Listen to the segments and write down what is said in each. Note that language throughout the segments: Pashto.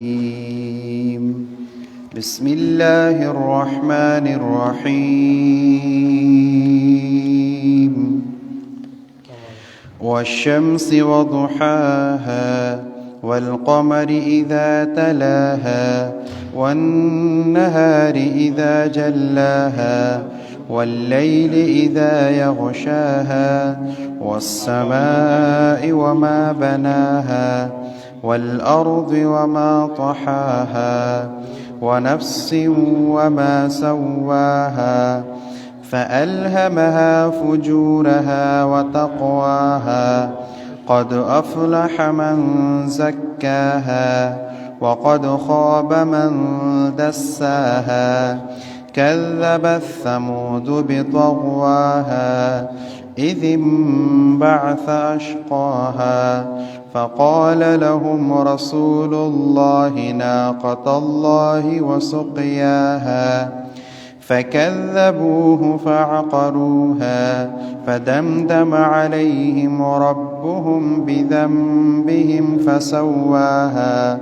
بسم الله الرحمن الرحيم والشمس وضحاها والقمر إذا تلاها والنهار إذا جلاها والليل إذا يغشاها والسماء وما بناها والأرض وما طحاها ونفس وما سواها فألهمها فجورها وتقواها قد أفلح من زكاها وقد خاب من دساها كذبت ثمود بطغواها إذ انبعث أشقاها فقال لهم رسول الله ناقة الله وسقياها فكذبوه فعقروها فدمدم عليهم ربهم بذنبهم فسواها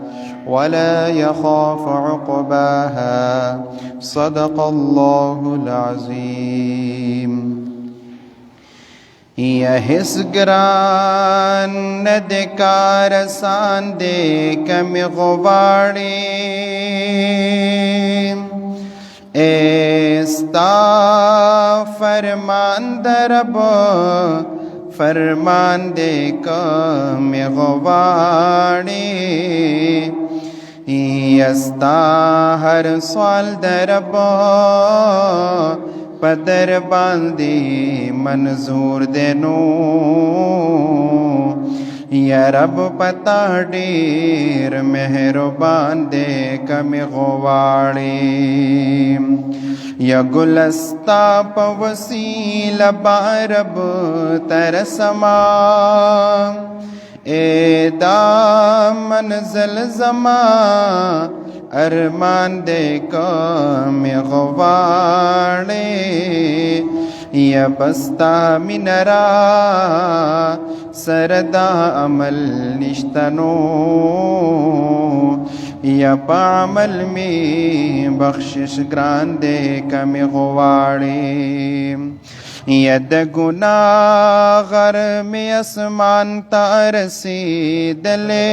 ولا يخاف عقباها صدق الله العظيم. यहिस ग्रान नदकार सांदे कमी गुबाड़ी एस्ता फरमान दरब फरमान दे कमी गुबाड़ी यस्ता हर साल दरब पदर बांदी मंजूर देनो या रब पता डेर मेहरबान दे कमी गुवाड़ी या गुलस्ता पवसील बारब तरसमा ए दा मंज़िल ज़मा अरमान दे कमी गुवाड़े या बस्ता मिनरा सरदा अमल निश्तनो या पामल में बख्शिश ग्रान दे कमी गुवाड़े यद गुनागर में आसमान तारसी दले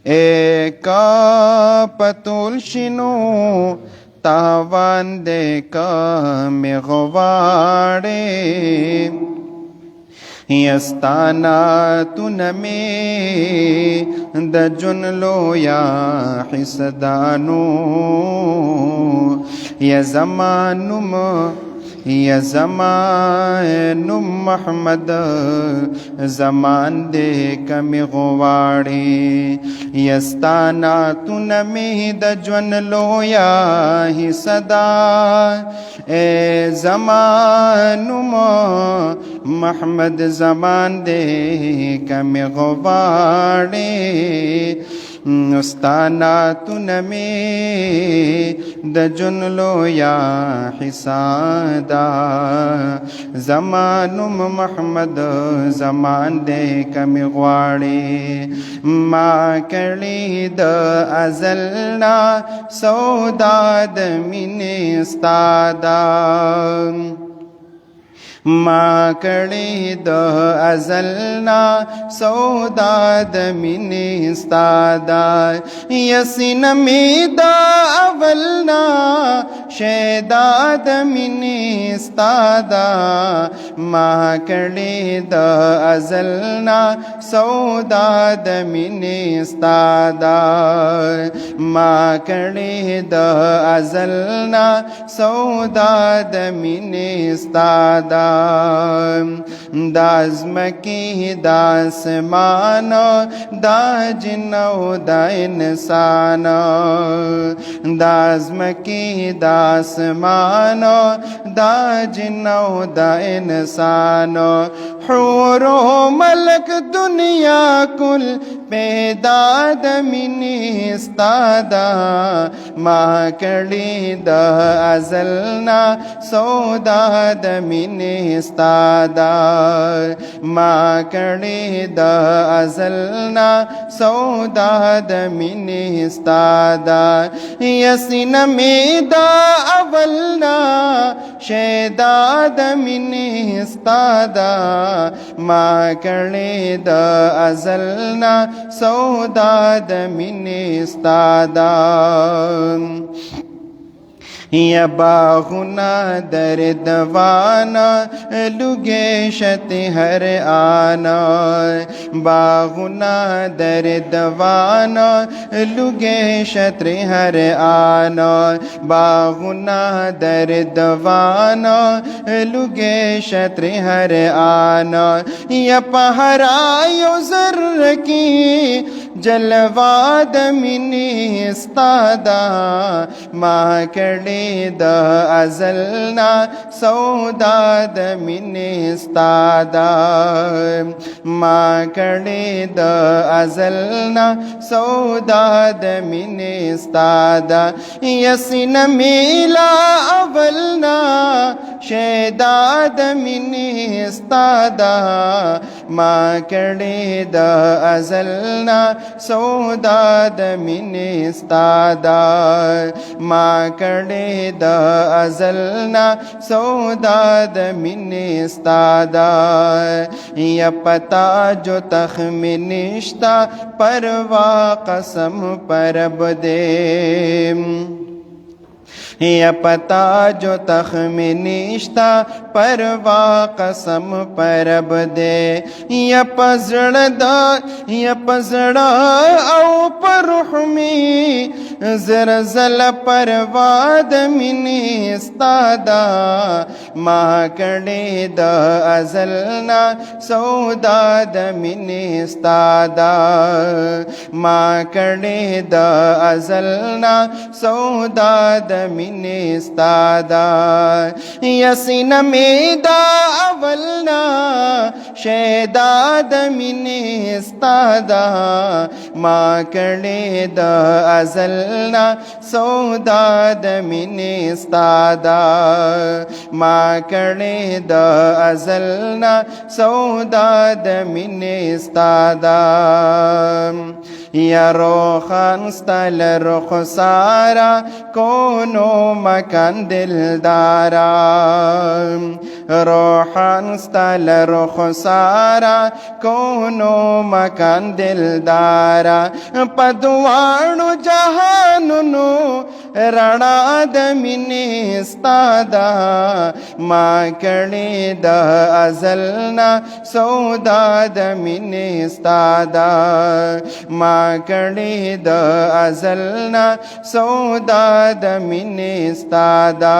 एका पतुल शिनो तावान दे कमी गुवाड़े यस्ताना तुनमे दजुन लोया हिसदानो या ज़मानुम या ज़मानुम महमद ज़मान दे कमी गुवाड़ी यस्ताना तुनमे दजुन लोया हिसदा ए ज़मानुम महमद ज़मान दे कमी गुवाड़ी उस्ताना तुनमे दजुन लोया हिसादा ज़मानुम महमद ज़मान दे कमी गुवाड़ी माँ कड़ी द अज़लना सौदाद मिने स्तादा माँ कड़ी द अज़लना सौदाद मिने स्तादा यसिन में द अवलना शेदाद मिने स्तादा माँ कड़ी द अज़लना सौदाद मिने स्तादा माँ कड़ी द अज़लना सौदाद मिने स्तादा दाज़मकी दासमानो दाजिनो दा इंसानो दाज़मकी दासमानो दाजिनो दा इंसानो हूरो मलक दुनिया कुल पैदाद मिनिस्तादा माँ कड़ी द अजलना सौदाद मिनिस्तादा माँ कड़ी द अजलना सौदाद मिनिस्तादा यसिन मेदा अवलना शेदाद मिनिस्तादा माँ कड़ी द अजलना सौदाद मिनिस्तादा या बाहुना दर्दवाना लुगेशत हर आना बाहुना दर्दवाना लुगेशत हर आना बाहुना दर्दवाना लुगेशत हर आना या पहरायो जर्र की जलवाद मिनिस्तादा माँ कड़ी द अजलना सौदाद मिनिस्तादा माँ कड़ी द अजलना सौदाद मिनिस्तादा यसिन मेला अवलना शेदाद मिनिस्तादा माँ कड़ी द अजलना सौदाद मिनिस्तादा माँ कड़ी द अजलना सौदाद मिनिस्तादा या पता जो तखमिनिश्ता परवा कसम परब दे या पता जो तखमिनिश्ता परवा कसम परब दे या पजड़ा औ परहुमी जरजल परवाद मिनिस्तादा माँ कड़ी द अजलना सौदाद मिनिस्तादा माँ कड़ी द अजलना सौदाद मिनिस्तादा यसिन मेदा अवलना शेदाद मिनिस्तादा माँ कड़ी द अजलना सौदाद मिनिस्तादा माँ कड़ी द अजलना सौदाद मिनिस्तादा या रोखान स्थल रुखसारा कोनो मकान दिलदारा रोहान स्थल रुखसारा कोनो मकान दिलदारा पदवाणु जहानुनु रणाद मिनिस्तादा माँ कड़ी द अजलना सौदाद मिनिस्तादा माँ कड़ी द अजलना सौदाद मिनिस्तादा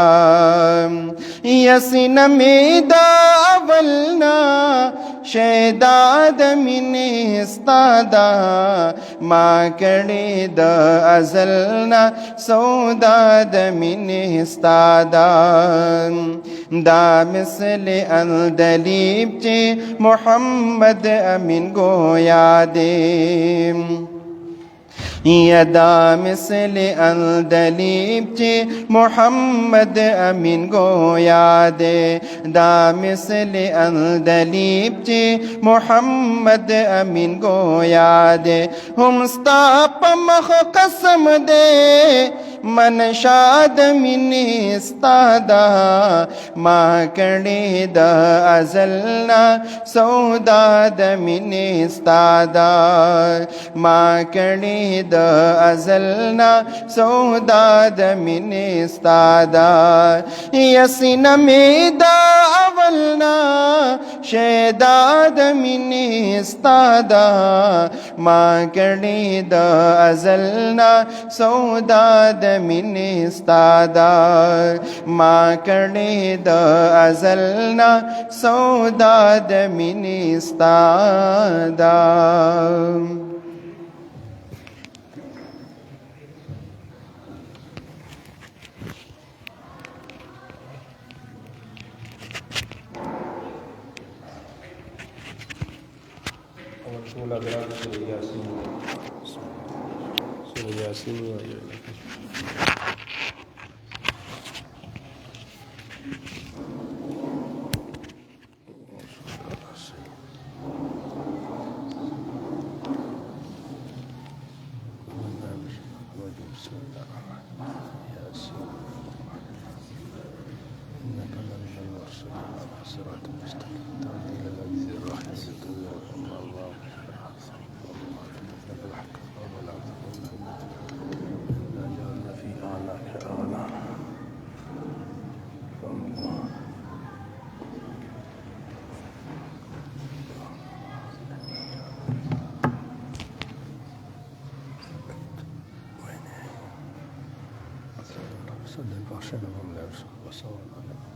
यसिन मेदा अवलना शेदाद मिनिस्तादा माँ कड़ी द अजलना सौदाद मिनिस्तादा दामिसल अंदलीब चे मोहम्मद अमीन गोया दे यदा मिसल अंदलीब चे मोहम्मद अमीन गोया दे दामिसल अंदलीब चे मोहम्मद अमीन गोया दे हमस्ताप मख कसम दे मन शाद मिनिस्तादा माँ कड़ी द अजलना सौदाद मिनिस्तादा माँ कड़ी द अजलना सौदाद मिनिस्तादा यसिन मेदा अवलना शेदाद मिनिस्तादा माँ कड़ी द अजलना सौदाद मिनिस्तादा माँ कड़ी द अजलना सौदाद मिनिस्तादा ولا براد سورة ياسين سورة ياسين بسم الله الرحمن الرحيم ياسين إنك لمن المرسلين على صراط مستقيم تهدي إلى العزيز الرحيم الله إنك الحق ولا إنا جعلنا في أعناق أغلالا صلى الله عليه وسلم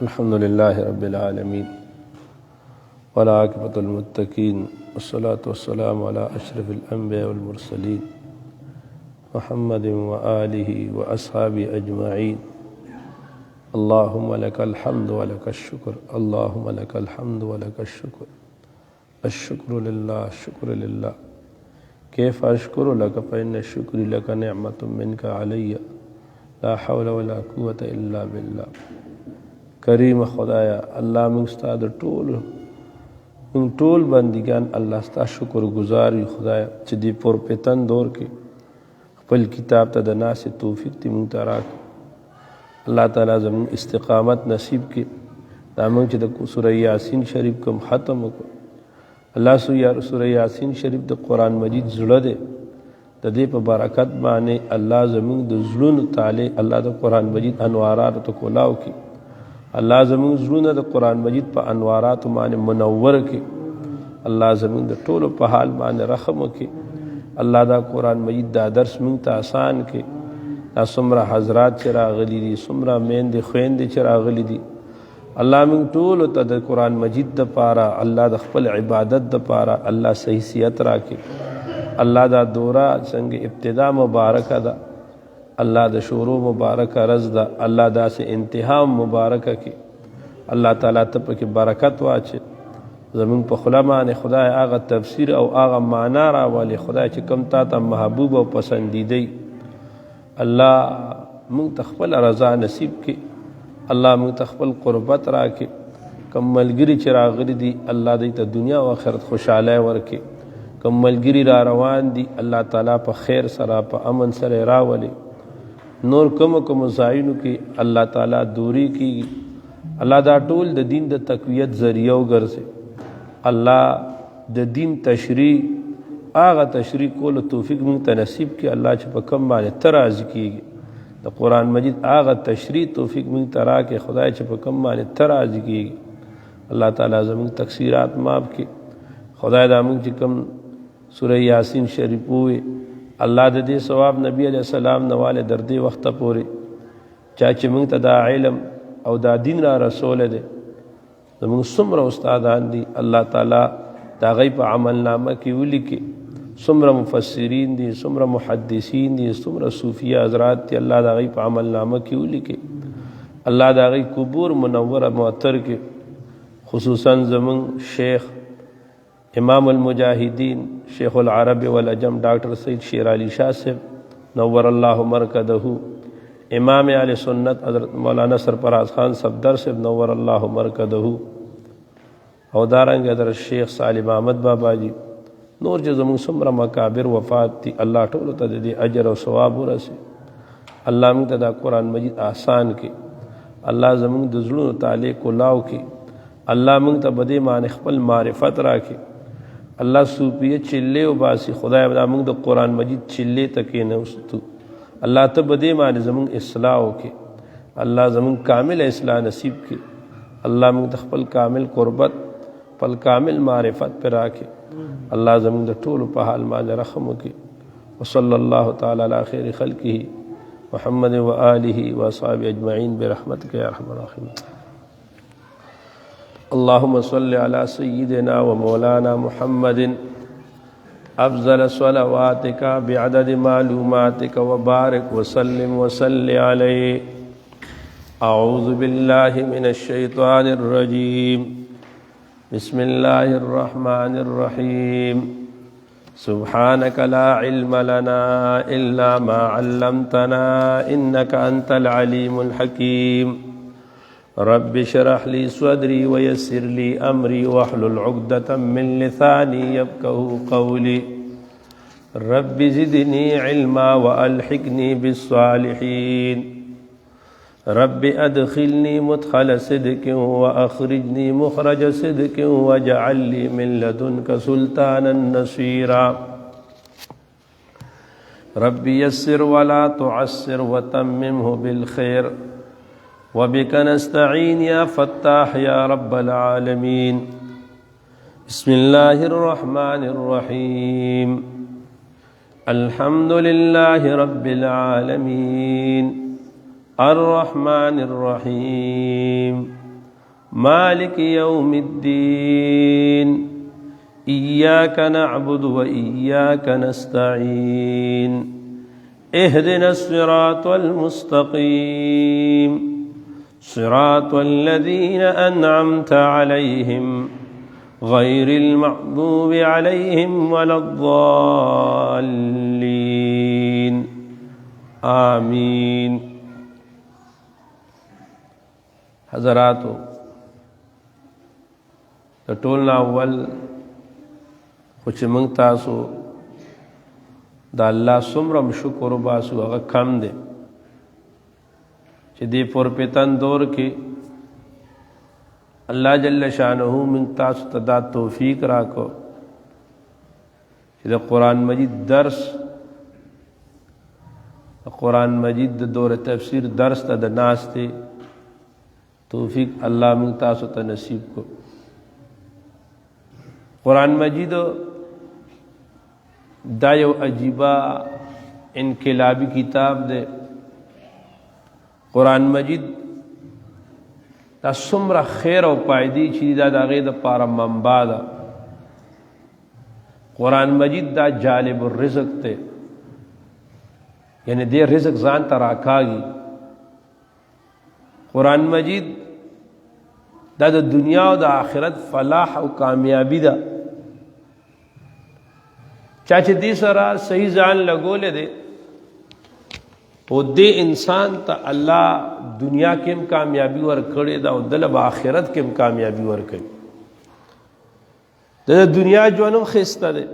الحمد لله رب العالمين والعاقبة للمتقين والصلاة والسلام على أشرف الأنبياء والمرسلين محمد وآله وأصحابه أجمعين. اللهم لك الحمد ولك الشكر، اللهم لك الحمد ولك الشكر. الشكر لله، الشكر لله. كيف أشكر لك فإن الشكر لك نعمة منك علي، لا حول ولا قوة إلا بالله. کریم خدایا الله موږ ستا د ټول بندگان الله ستا شکر گزار یو خدایا چې دی پرپتن دور کې خپل کتاب ته د ناس توفیق تی موږ ته راکړه. الله تعالی زموږ استقامت نصیب کړي. دا موږ چې د سوره یاسین شریف کوم ختم وکړو، الله سوره یاسین شریف د قرآن مجید زړه دی، د دې په برکت باندې الله زموږ د زړونو تاله الله د قرآن مجید انوارات ته کولاو کړي. الله زموږ زړونه د قرآن مجید په انواراتو باندې منور کړي. الله زموږ د ټولو په حال باندې رحم وکړي. الله دا قرآن مجید دا درس موږ ته آسان کړي. دا څومره حضرات چې راغلي دي، څومره میندې خویندې چې راغلي دي، الله موږ ټولو ته د قرآن مجید دپاره الله د خپل عبادت دپاره الله صحیح صحت راکړي. الله دا دوره څنګه ابتدا مبارکه ده، الله د شروع مبارکه رز ده، الله داسې انتها مبارکه کې الله تعالی ته پکې برکت واچي. زمونږ په خوله باندې خدای هغه تفسیر او هغه معنا راولي خدای چې کوم تا ته محبوب او پسندیدی، الله موږ ته خپل رضا نصیب کړي. الله موږ ته خپل قربت راکړي. کوم ملګري چې راغلي دي الله دوی ته دنیا او آخرت خوشحالی ورکړي. کوم ملګري را روان دي الله تعالی په خیر سره په امن سره راولي. نور کوم ځایونو کې الله تعالی دوری کیږي، الله دا ټول د دین د تقویت ذریعہ وګرځي. الله د دین تشریح هغه تشریح کولو توفیق موږ ته نصیب کړي. الله چې په کوم باندې ته راضي کیږي د قرآن مجید هغه تشریح توفیق موږ ته راکړي. خدای چې په کوم باندې ته راضي کیږي الله تعالی زموږ تقصیرات معاف کړي. خدای دا موږ چې کوم سوره یاسین شریف ووایي الله د دې ثواب نبی علیہ السلام نواله در دې وخته پورې چا چې موږ ته دا علم او دا دین را رسول دی، زموږ څومره استادان دي الله تعالی دا غي په عمل نامه کې ولیکي، څومره مفسرین دي، څومره محدثین دي، څومره صوفیه حضرات دي، الله دا غي په عمل نامه کې ولیکي. الله دا غي قبور منوره معطر کې خصوصا زموږ شیخ امام المجاهدین شیخ العرب والعجم ڈاکٹر سید شیر علی شاہ صاحب نور اللہ مرکدہ، امام اہل سنت حضرت مولانا سرفراز خان صفدر صاحب نور اللہ مرکدہ، او دارنګ حضرت شیخ سالم احمد بابا جی، نور چې زموږ څومره مکابر وفات دي الله ټولو ته د دې اجر او ثواب ورسي. الله موږ ته دا قرآن مجید آسان کړي. الله زموږ د زړونو تالې کولاو کړي. الله موږ ته بدې معنی خپل معرفت راکړي. الله صوفیه چلے و باسی خدای دا موږ د قرآن مجید چلے تکې نه وستو. الله ته بدې معنی زموږ اصلاح وکړي. الله زموږ کامل اصلاح نصیب کړي. الله موږ ته خپل کامل قربت خپل کامل معرفت پر راکړي. الله زموږ د ټولو په حال باندې رحم وکړي. وصلی الله تعالی علی خیر خلقه محمد و آله و اصحابه اجمعین برحمتک یا ارحم الراحمین. اللهم صل على سيدنا ومولانا محمد أفضل صلواتك بعدد معلوماتك وبارك وسلم وصل عليه. أعوذ بالله من الشيطان الرجيم. بسم الله الرحمن الرحيم. سبحانك لا علم لنا إلا ما علمتنا إنك أنت العليم الحكيم. رب اشرح لي صدري ويسر لي أمري واحلل عقدة من لساني يفقهوا قولي. رب زدني علما وألحقني بالصالحين. رب أدخلني مدخل صدق وأخرجني مخرج صدق واجعل لي من لدنك سلطانا نصيرا. رب يسر ولا تعسر وتممه بالخير وبك نستعين يا فتاح يا رب العالمين. بسم الله الرحمن الرحيم. الحمد لله رب العالمين الرحمن الرحيم مالك يوم الدين إياك نعبد وإياك نستعين اهدنا الصراط المستقيم صراط الذين أنعمت عليهم غير المغضوب عليهم ولا الضالين آمین. حضراتو د ټولنا اول خو چې موږ تاسو د الله څومره شکر وباسو هغه کم دی چې دې پورپیتن دور کې الله جل شانه موږ تاسو ته دا توفیق راکو چې د قرآن مجید درس قرآن مجید د دور تفسیر درس ته د ناستې توفیق الله موږ تاسو ته نصیب کو. قرآن مجید دا یو عجیبه انقلابی کتاب دی. قرآن مجید دا څومره خیر او پایدې چې دا د هغې دپاره منبع ده. قرآن مجید دا جالب الرزق دی، یعنی دې رزق ځان ته راکاږي. قرآن مجید دا د دنیا او د آخرت فلاح او کامیابی ده. چا چې دې سره صحیح ځان لګولی دی او دې انسان ته الله دنیا کې هم کامیابی ورکړې ده او دله به آخرت کې هم کامیابی ورکوي. د دنیا ژوند هم ښایسته دی،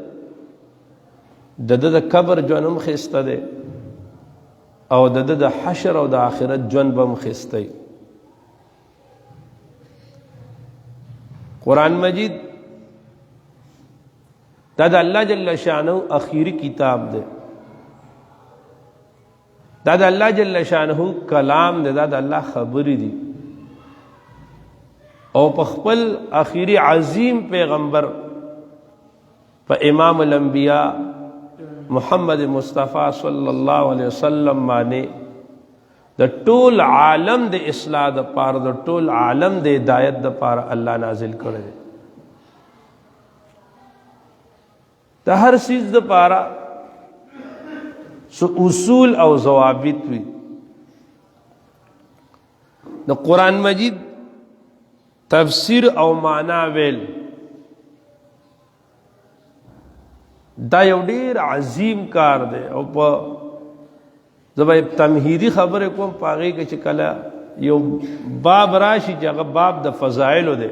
د ده د قبر ژوند هم ښایسته دی او د ده د حشر او د آخرت ژوند به هم ښایسته وي. قرآن مجید دا د الله جل شانه اخیری کتاب دی، دا د الله جل شانه کلام دی، دا د الله خبرې دي او په خپل اخیری عظیم پیغمبر په امام الانبیاء محمد مصطفی صلی الله علیه وسلم باندې د ټول عالم د اصلاح د پاره د ټول عالم د هدایت د پاره الله نازل کړی دی. د هر چیز د پاره سو اصول او ضوابط وي. د قرآن مجید تفسیر او معنا ویل دا یو ډیر عظیم کار دی او په زبا تمهیدی خبره کوم پاغي کې چې کله یو باب راشي چې هغه باب د فضائلو دی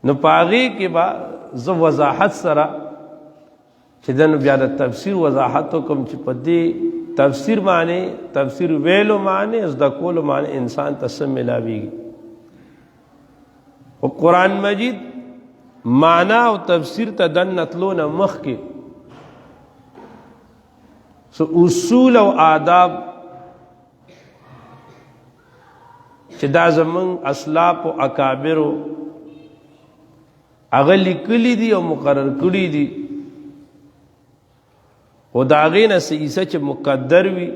نو پاغي کې با زو وضاحت سره چې دنو بیا د تفسیر وضاحت کوم چې په دې تفسیر معنی تفسیر ویلو معنی از د کول معنی انسان ته سم ملاويږي. او قرآن مجید معنا او تفسیر ته دنتلون مخ کې سو اصول او آداب چې دا زمون اسلاف او اکابرو هغه لیکلي دي او مقرر کړي دي او د هغې نه څه چې مقدر وي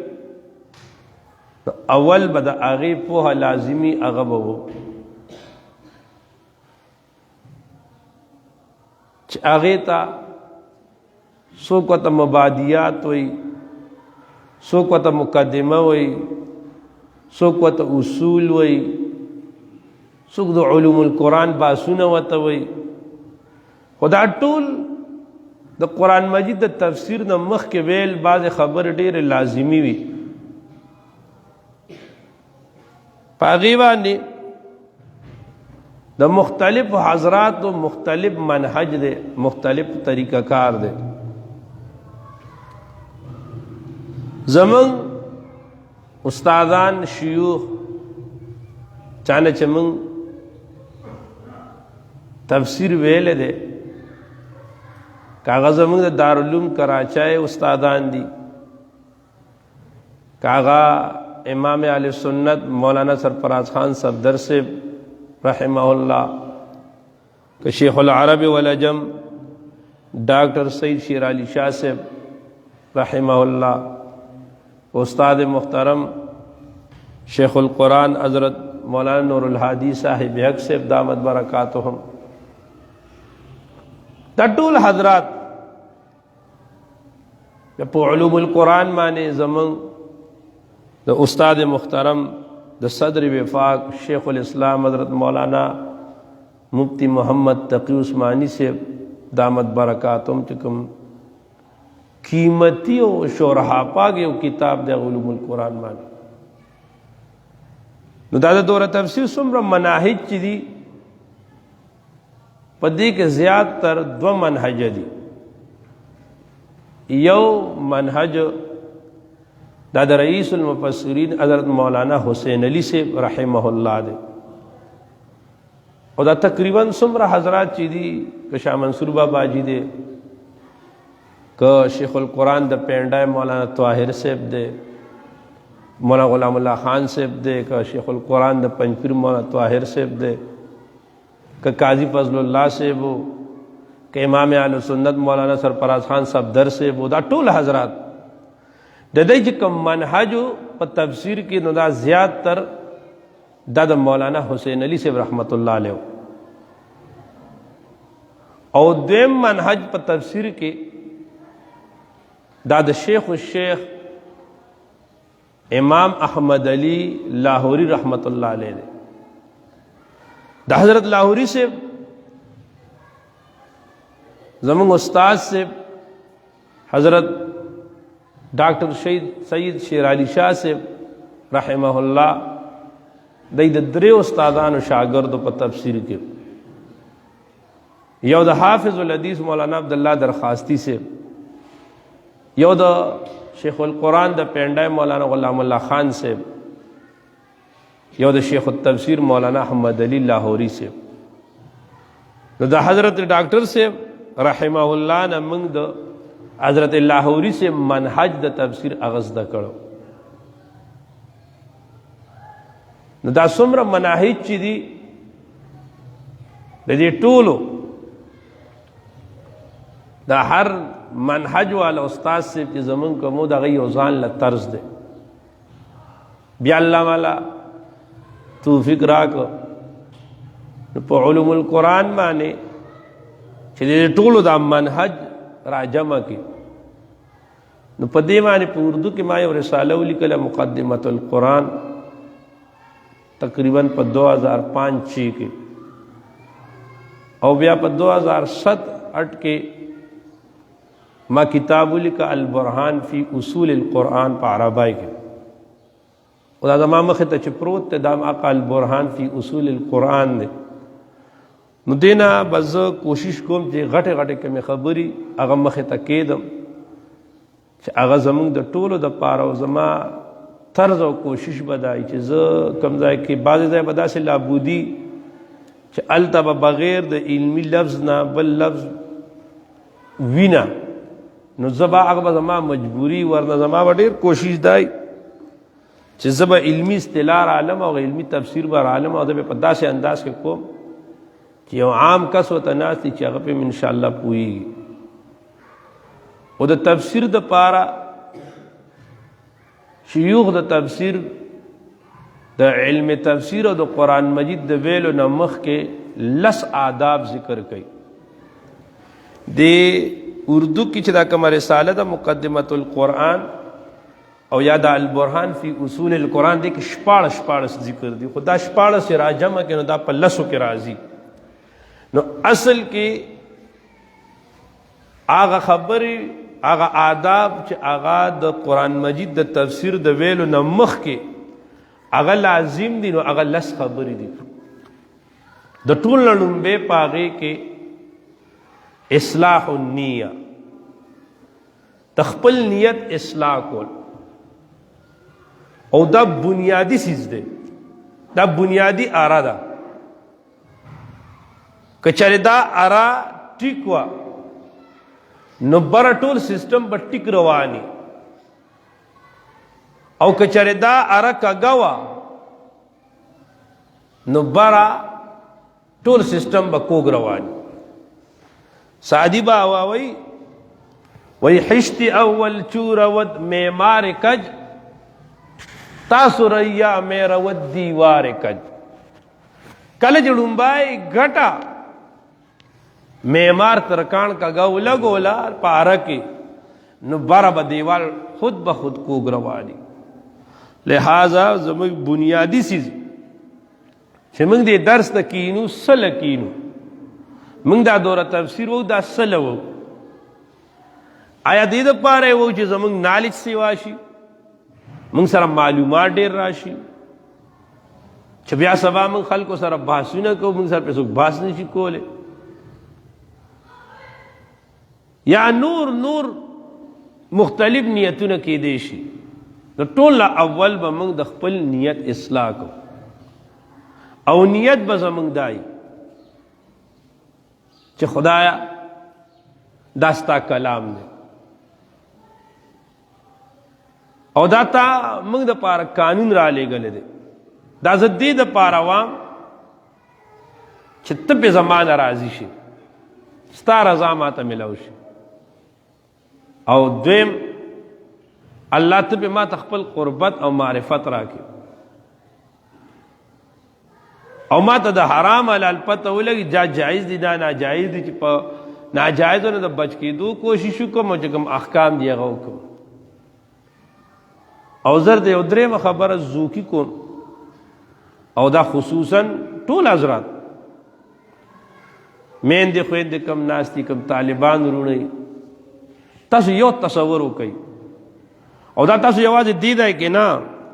اول به د هغې پوهه لازمي هغه به و چې هغې ته څوک ورته مبادیات وایي، څوک ورته مقدمه وایي، څوک ورته اصول وایي، څوک د علوم القرآن باسونه ورته وایي. خو دا ټول د قرآن مجید د تفسیر نه مخکې ویل بعضې خبرې ډېرې لازمي وي. په هغې باندې د مختلف حضرات و مختلف منهج دے، مختلف طریقہ کار دے. زمن استادان شیوخ چانه چمن تفسیر ویلے دے کاغا زمن دارالعلوم کراچائے استادان دی، کاغا امام اہل سنت مولانا سرفراز خان صفدر سے رحمہ اللہ، کہ شیخ العرب والعجم ڈاکٹر سید شیر علی شاہ صاحب رحمہ اللہ، استاد محترم شیخ القرآن حضرت مولانا نور الهادی صاحب حق سے دامت برکاتہم دا ټول حضرات په علوم القرآن باندې زمون د استاد محترم د صدر وفاق شیخ الاسلام حضرت مولانا مفتی محمد تقی عثمانی سے دامت برکاتہم چکم قیمتی او شورحا پاک یو کتاب د علوم القرآن باندې نو دا د دوره تفسیر څومره مناهج چې دي په دې کې زیات تر 2 منهج دي یو منهج دا د رئیس المفسرین حضرت مولانا حسین علی سے رحمه الله دے او دا تقریباً څومره حضرات چې دي که شاه منصور بابا جی دے که شیخ القرآن د پینډای مولانا طاهر صاحب دے مولانا غلام اللہ خان صاحب دے کہ شیخ القرآن دا پنجپیر مولانا طاہر صاحب دے کہ قاضی فضل اللہ صاحب ہو کہ امام اہل سنت مولانا سرفراز خان صاحب در صاحب ہو دا ټول حضرات دا دی چې کوم منهج په تفسیر کې نو دا زیات تر دا د مولانا حسین علی صاحب رحمت اللہ علیہ او دویم منهج په تفسیر کې دا د شیخ الشیخ امام احمد علی لاہوری رحمت اللہ علیہ دے دا حضرت لاہوری سے زمان استاد سے حضرت ڈاکٹر سید شیر علی شاہ سے رحمہ اللہ دی درے استادان و شاگرد و پا تفسیر کے یو دا حافظ الحدیث مولانا عبداللہ درخواستی سے یو دا شیخ القرآن دا پینڈای مولانا غلام اللہ خان سے یو دا شیخ التفسیر مولانا احمد علی لاہوری سے دا حضرت ڈاکٹر سے رحمہ اللہ نا منگ دا حضرت لاہوری سے منہج دا تفسیر اغز دا کرو دا سمر مناہج چی دی دا دی ٹولو دا ہر منهج والا استاد سے کہ زمن کو مو دا غي اوزان لا طرز دے بیا اللہ والا توفیق راکو په علوم القرآن باندې چې ټولو دا منهج را جمع کی نو په دې باندې په اردو کې ما یو رساله ولیکله مقدمه القرآن تقریبا په 2005 کې او بیا په 2007-8 کې ما کتاب لکا البرهان فی اصول القرآن پا عربائی کے او دا زمان مخی تا چپروت تے دام آقا البرهان فی اصول القرآن دے نو دینا بز کوشش کوم چی غٹے غٹے کمی خبری اغا مخی تا کیدم چی اغا زمان دا طولو دا پارا و زمان طرز و کوشش بدائی چی ز کمزائی کی بعض زائی بدا سے لابودی چی التا بغیر دا علمی لفظ نا بل لفظ وینا نو زبا اغبا زما مجبوری ورنہ زما با دیر کوشش دائی چی زبا علمی استلار عالم او علمی تفسیر بار عالم او زبا پدا سے انداز کے کوم چی یو عام کس و تناس تی چی اغبا انشاءاللہ پوئی گی او دا تفسیر دا پارا شیوخ دا تفسیر دا علم تفسیر او دا قرآن مجید دا ویلو نمخ کے لس آداب ذکر کئی دے اردو کی چدا کما رسالہ دا مقدمت القرآن او یا دا البرهان فی اصول القرآن دے کہ شپاڑس ذکر دی خدا شپاڑس سے راجمہ کے نو دا پا لسو کے رازی نو اصل کی آغا خبری آغا آداب چی آغا دا قرآن مجید دا تفسیر دا ویلو نمخ کے آغا لازم دی نو آغا لس خبری دی دا طول لنبے پاغے کے اصلاح النیہ تخپل نیت اصلاح کول او دا بنیادی چیز دے دا بنیادی آرا دا کچھر دا آرا ٹھیک وا نو برا ټول سسٹم با ٹک روانی او کچھر دا آرا کگوا نو برا ټول سسٹم با کوگ روانی سعدی با آواوی وی حشت اول چور ود میمار کج تاسو ریا میرا ود دیوار کج کله چې ډومبای ګټه معمار ترکان کا گو لگولا پارا کې نو بارا با دیوال خود بخود کوګ رواني. لہذا زموږ بنیادی چیز چې موږ دې درس ته کینو سل کینو موږ دا دوره تفسیر وو دا سل وو آیا دې د پاره وو چې زموږ نالج سیوا شي موږ سره معلومات ډېر راشي چې بیا سبا موږ خلکو سره بحثونه کوو موږ سره څوک بحث نشي کولی یا نور مختلف نیتونه کېدی شي. نو ټول اول به موږ د خپل نیت اصلاح کو او نیت به زموږ دای چې خدایا دا ستا کلام دی او دا تا موږ د پاره قانون را لېږلی دی دا زه دې د پاره وام چې ته پې زمانه راضي شي ستا رضا ماته ملو شي او دویم الله ته به ما خپل قربت او معرفت راکړي او ما ته د حرام حلال پته ولګي جا جایز دي دا ناجایز دي چې په ناجایزونو د بچ کېدو کوشش وکړم چې کوم احکام دي هغه وکړم او زر د یو درېیمه خبره زوکي کوم او دا خصوصا ټول حضرات میندې خویندې کم ناستي کم طالبان وروڼه تاسو یو تصور وکئ او دا تاسو یوازې دی دی کې نه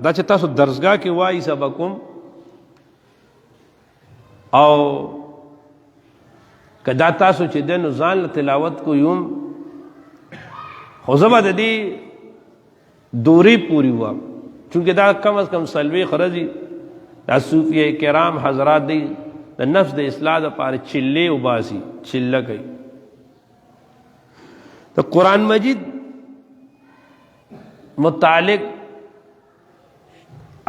دا چې تاسو درسګاه کې وایي سبا کوم او که دا تاسو چې دی نو ځان له تلاوت کو یم خو زه به د دې دورې پورې وم چونکې دا کم از کم څلوېښت ورځې دا صوفیه کرام حضرات دی د نفس د اصلاح دپاره چلې وباسي چله کوي د قرآن مجید متعلق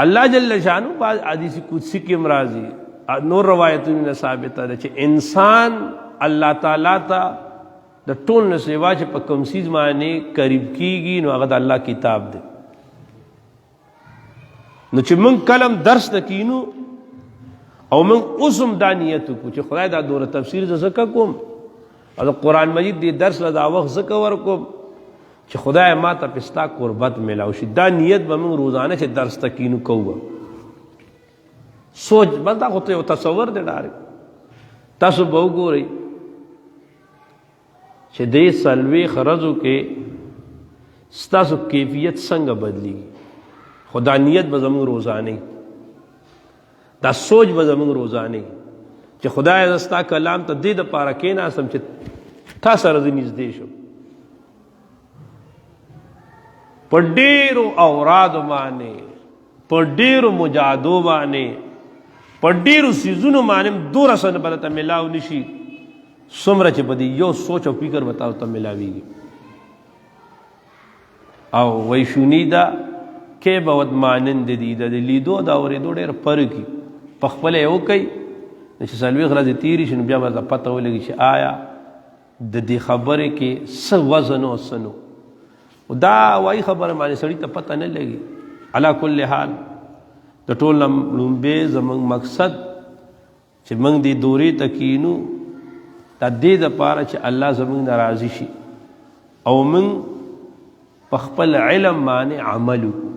اللہ جل شانو بعض حدیث قدسی کی امراضی نور روایتوں نے ثابت ہے کہ انسان اللہ تعالیٰ تا د ټول نه سیوا چې په کوم سیز باندې قریب کیږي نو هغه د الله کتاب دی نو چې موږ کلم درس نکینو او موږ اوسم دا نیت کو چې خدای دا دوره تفسیر زکه کوم او قرآن مجید دی درس له دا وخت زکه ورکوم چې خدای ما ته پستا قربت ملاو شي دا نیت به موږ روزانه چې درس تکینو کوو سوچ بندا خو ته تصور دی ډارک تاسو به وګورئ چې دې څلوېښت ورځو کې ستاسو کیفیت څنګه بدلیږي خدا نیت به زموږ روزانه دا سوچ به زموږ روزانه چې خدای ستا کلام ته دې دپاره کښېناستم چې تا سره زه نږدې شم په ډېرو اورادو باندې په ډېرو مجاهدو باندې په ډېرو څیزونو باندې دومره څه به درته میلاو نه شي څومره چې په دې یو سوچ او فکر به تاسو ته میلاویږي او وی شنیده کې به مانند دي د لیدو د اورېدو ډېر فرق وي په خپله یې وکئ چې څلوېښت ورځې تېرې شي نو بیا به ته پته ولګي چې آیا د دې خبرې کې څه وزن او څه نو دا وایي خبره باندې سړي ته پته نه لګي علا کل حال د ټول نه لومبې زموږ مقصد چې موږ دې دورې ته کینو دا دې دپاره چې الله زموږ نه راضي شي او موږ په خپل علم باندې عمل وکړو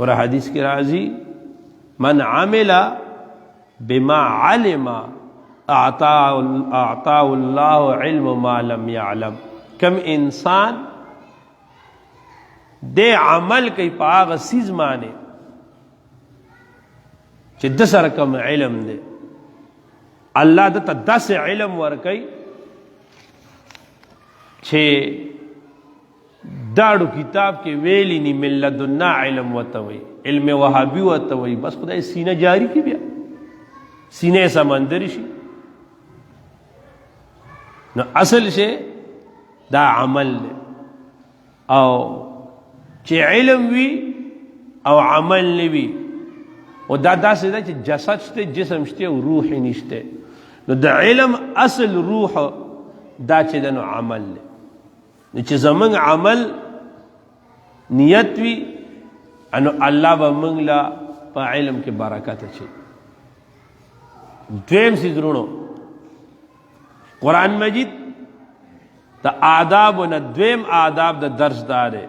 ور حدیث کې راځي من عمل بما علم اعطاه الله علم ما لم يعلم کم انسان دے عمل کوي په هغه څیز باندې چې د سره کوم علم دی الله د ته داسې علم ورکوي چې داړو کتاب کې ویلی نی من لدنا علم ورته وایي علم وهابي ورته وایي بس خدای سینه جاری کړي بیا سینه سمندر شي نو اصل شی دا عمل دی او چې علم وي او عمل نه وي او دا داسې ده چې جسد شته جسم شته او روح نشته نو د علم اصل روح دا چې د نو عمل دی نو چې زمونږ عمل نیت وي انو الله به موږ له په علم کې برکت اچوي دویم سیزرونو قرآن مجید دا آداب و دویم آداب دا درس دارے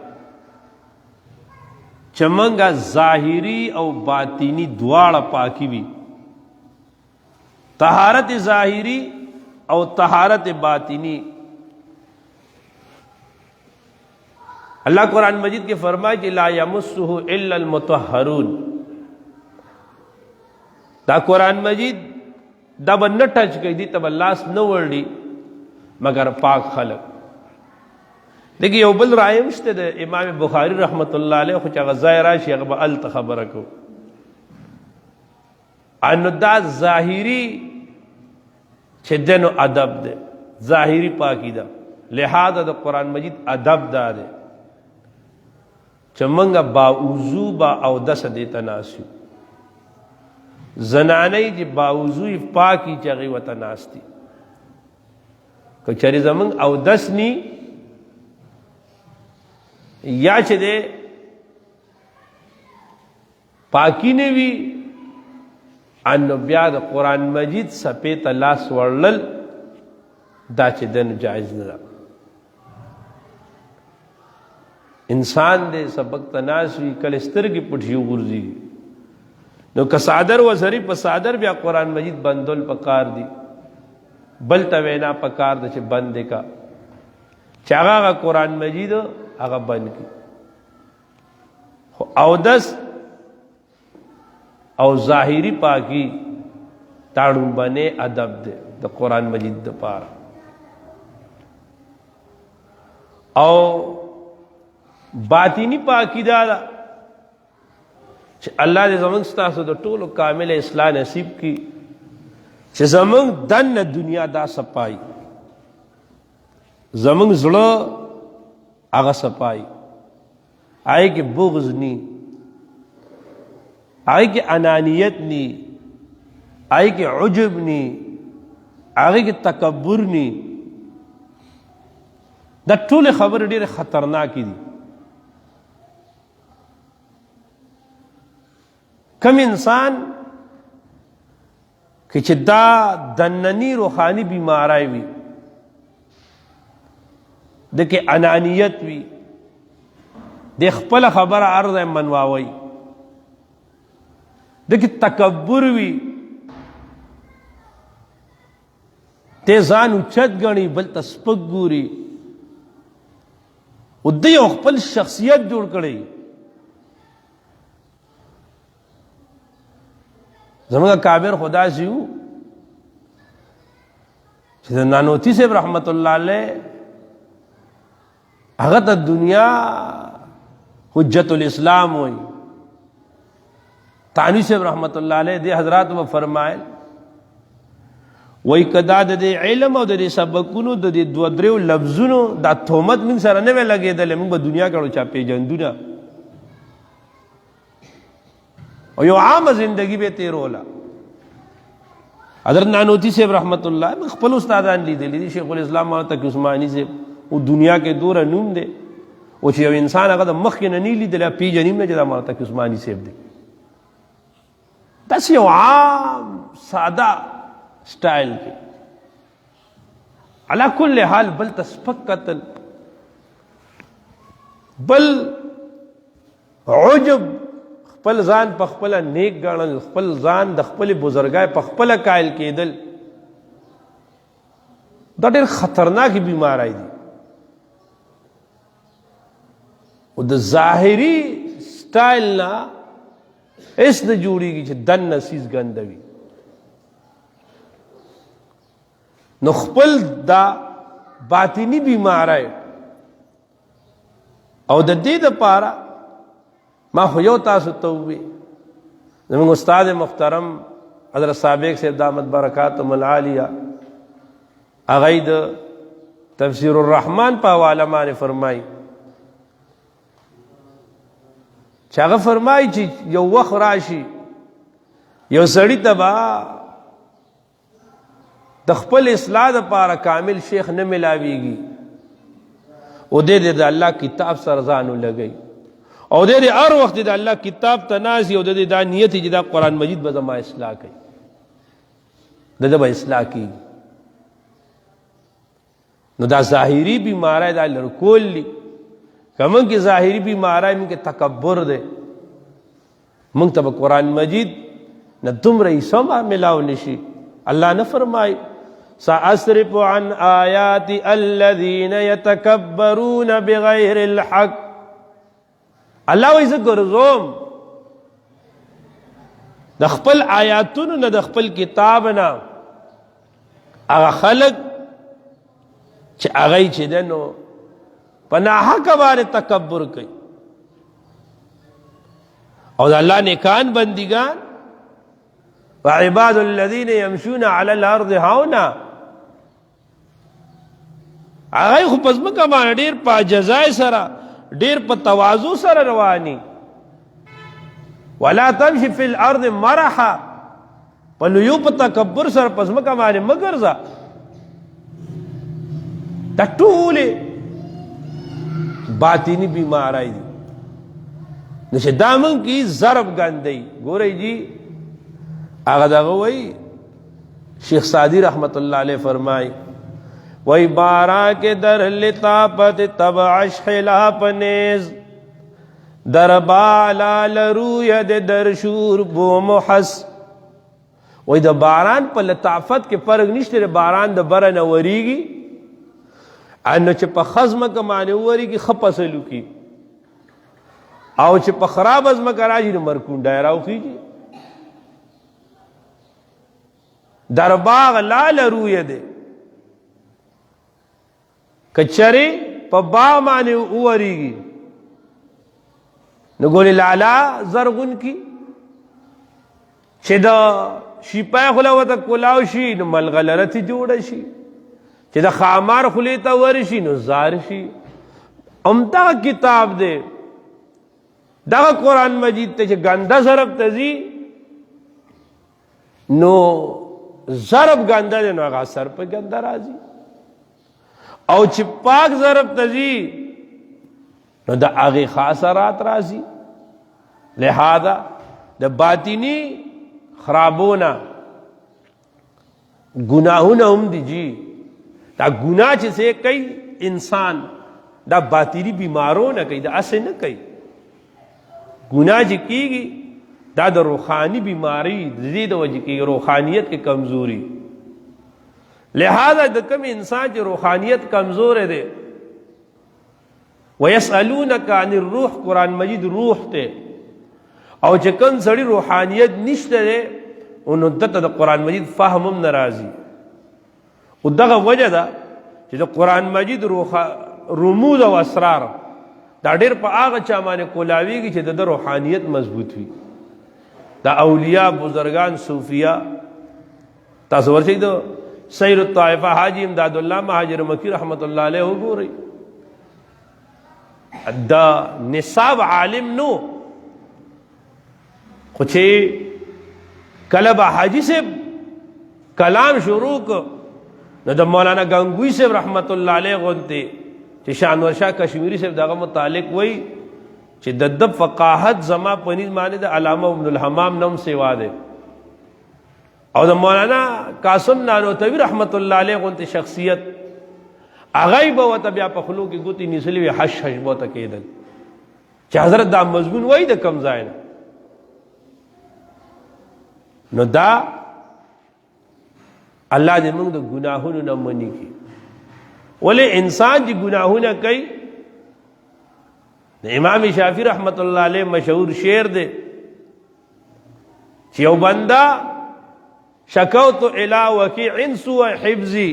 چمنگا ظاہری او باطینی دواړه پاکی بھی طہارت ظاہری او طہارت باطینی. اللہ قرآن مجید کے فرمائے کہ لا یمسہ الا المطہرون. دا قرآن مجید دا به نه ټچ کوي، دي ته به لاس نه وړي مگر پاک خلق. دیکھئے یو بل رائم شته د امام بخاری رحمت الله علیه خو چې هغه ځای راشي هغه به الته خبره کو انو دا ظاهری چې دنو ادب ده، ظاهری پاکی ده. لہذا د قرآن مجید ادب دا ده چې منګه با وضو با او دس دیتا ناسیو زنانی جی باوضوی پاکی چاگی و تناستی که چری زمان او دس نی یا چه دے پاکی نوی انو بیا دا قرآن مجید سپیت لاس ورلل دا چه دن جائز ندا. انسان دے سبق تناسوی کل استرگی پٹھیو گرزی نو که صادر و زری په صادر بیا قرآن مجید بندول پکار دی بل تا وینا پکار دی چه بند کا چاگا آگا قرآن مجید آگا بند کی او دس او ظاہری پاکی تاڑون بنے ادب دے دا قرآن مجید دا پارا. او باطینی پاکی دا اللہ دے زمان ستاسو دا طول و کامل اصلاح نصیب کی چھ زمان دن دنیا دا سپائی زمان زڑا آغا سپائی آئے کہ بغض نی آئے کہ انانیت نی آئے کہ عجب نی آئے کہ تکبر نی. دا طول خبر دیر خطرناکی دی. کم انسان کہ چھ دا دننی روحانی بیمارائی وی دیکھے انانیت وی دیکھ پل خبر عرض منواوی دیکھے تکبر وی تیزان اچھت گنی بل تسپک گوری او دی اخپل شخصیت جوڑ کڑی. زمان کابر خدا سیو چیزا نانوتی سے رحمت اللہ علیہ اغت دنیا حجت الاسلام ہوئی. تانوی سے رحمت اللہ علیہ دے حضرات و فرمائے وی کدا دے علم او دے سبکونو دے دو دریو لفظونو دا تھومت من سر نوے لگے دلے من با دنیا کڑو چاپے جندونا اور یو عام زندگی بے تیرولا. حضرت نانوتی سے رحمت اللہ خپل استادان لی دے شیخ الاسلام مولانا تقی عثمانی سے وہ دنیا کے دور نوم دے وہ چھ انسان اگر مخ کے ننی لی دے پی جنیم نے جدا مولانا تقی عثمانی سے دے دس یو عام سادہ سٹائل کے علا کل حال بل تسپک قتل بل عجب خپل ځان په خپل نیک ګڼل خپل ځان د خپل بزرګای په خپل قائل کېدل دا ډېر خطرناک بیماری دی. او د ظاهري سټایل نه اس نه جوړیږي چې دن نسیز ګندوي نو خپل دا باطینی بیماری او د دې لپاره ما خو یو تاسو ته وی زموږ استاد محترم حضرت سابق سے دامت برکاتهم العالیہ هغه د تفسیر الرحمن په حواله باندې فرمایي چې هغه فرمایي چې یو وخت راشي یو سړی ته با د خپل اصلاح لپاره کامل شیخ نه ملاویږي او دې د الله کتاب سره ځان لګي او دې هر وخت د الله کتاب تنازي او دې دا نیت چې دا قرآن مجید به زما اصلاح کوي د به اصلاح کیږي. نو دا ظاهري بیماری دا لرکول دي. که موږ کې ظاهري بیماری موږ کې تکبر دی، موږ ته به قرآن مجید نه دومره حصه ملاو نشي. الله نه فرمایي سأصرف عن آیات الذین یتکبرون بغیر الحق. الله وایي زه ګرځوم د خپل آیاتونو نه د خپل کتاب نه هغه خلق چې هغه چې ده نو په ناحقه باندې تکبر کوي. او د الله نیکان بندگان وعباد الذین یمشون علی الارض هونا، هغه خو په ځمکه باندې ډېر په عاجزۍ سره ډېر په تواضع سره رواني. ولا تمشي فی الارض مرحا، په لویو په تکبر سره په ځمکه باندې مه ګرځه. دا ټولې باطنی بیماری دي. نو چې دا موږ کې ضرب ګندئ. ګورئ جی هغه دغه وایي شیخ سعدی رحمت اللہ علیہ فرمائی وہی بارہ کے در لطافت تبعش خلاف نیز در بالا لروید در شور بو محس. وہی دا باران پا لطافت کے فرق نشتے رے باران دا برن وریگی انو چه پا خزم کمانے وریگی خپسلو کی او چه پا خراب ازم کراجی نو مرکون دائراو خیجی در باغ لال روی دے کچری پا باغ مانے اوریگی نو گولی لالا زرغن کی چه دا شیپای خلاو تا کلاو شی نو ملغلرتی جوڑا شی، چه دا خامار خلیتا ورشی نو زار شی. امتا کتاب دے دا قرآن مجید تے چه گندہ ضرب تزی نو ضرب گندہ دے نو اگا سر پہ گندہ رازی، او چه پاک ضرب تزی نو دا آغی خاصرات رازی. لہذا دا باطنی خرابونا گناہونا ہم دی جی دا گناہ چیسے کئی انسان دا باطنی بیماروں نہ کئی دا اسے نہ کئی گناہ جی کی گی دا دا روحانی بیماری زید وجہ کی روحانیت کی کمزوری. لہذا دا کم انسان جو روحانیت کمزور ہے دے وَيَسْأَلُونَكَ عَنِ الروح قرآن مجید روح تے او چکن سڑی روحانیت نشتے دے انہوں دتا دا قرآن مجید فہمم نرازی. او دا وجہ دا چی دا قرآن مجید رموز و اسرار دا دیر پا آغا چامانے کولاوی گی چی دا روحانیت مضبوط ہوئی. دا اولیاء بزرگان صوفیاء تصور چی دا سیر الطائفہ حاجی امداد اللہ مہاجر مکی رحمت اللہ علیہ ہو گو رہی دا نصاب عالم نو خوچے کلب حاجی سے کلام شروع کو نو دا مولانا گنگوی سے رحمت اللہ علیہ غنتے چی شانور شاہ کشمیری سے دا متعلق وئی چی ددب فقاہت زما پنیز مانے دا علامہ ابن الحمام نم سیوا دے او دا مولانا قاسم نانوتوی رحمت اللہ علیہ غنتے شخصیت آغای باوتا بیا پخلو کی گوتی نیسلی حش حش باوتا کیدل چی حضرت دا مضمون وئی دا کم زائن نو دا اللہ دے منگ دا گناہونو نمانی کی. ولی انسان جی گناہونا کئی امام شافعی رحمت اللہ علیہ مشہور شعر دے چی او بندہ شکوتو الى وکیع سوء حفظی،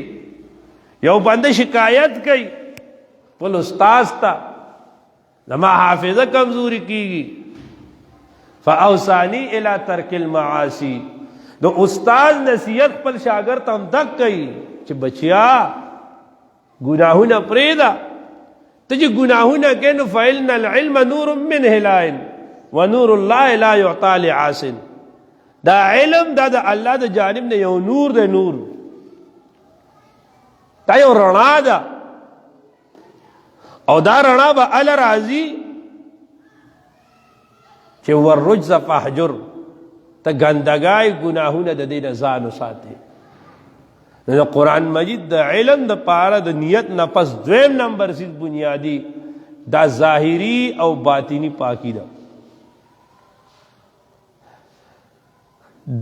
یو بندہ شکایت کئی پل استاز تا لما حافظہ کمزوری کی گی فاوسانی الى ترک المعاصی. دو استاز نصیحت پل شاگرد ہم دک کئی چی بچیا گناہونا پریدا تجی گناہونا کینو فَإِنَّ الْعِلْمَ نُورٌ مِّنْ هِلَائِن وَنُورُ اللَّهِ لَا يُعْطَى لِعَاسٍ. دا علم دا اللہ دا جانب نے یو نور دے نور دا یو رنا دا او دا رنا با علی رازی چه وررجز فحجر تا گندگائی گناہونا دا دین زانو ساتے نو قرآن مجید د علم د پاره د نیت نه پس دویم نمبر سیز بنیادی دا ظاهری او باطنی پاکی دا.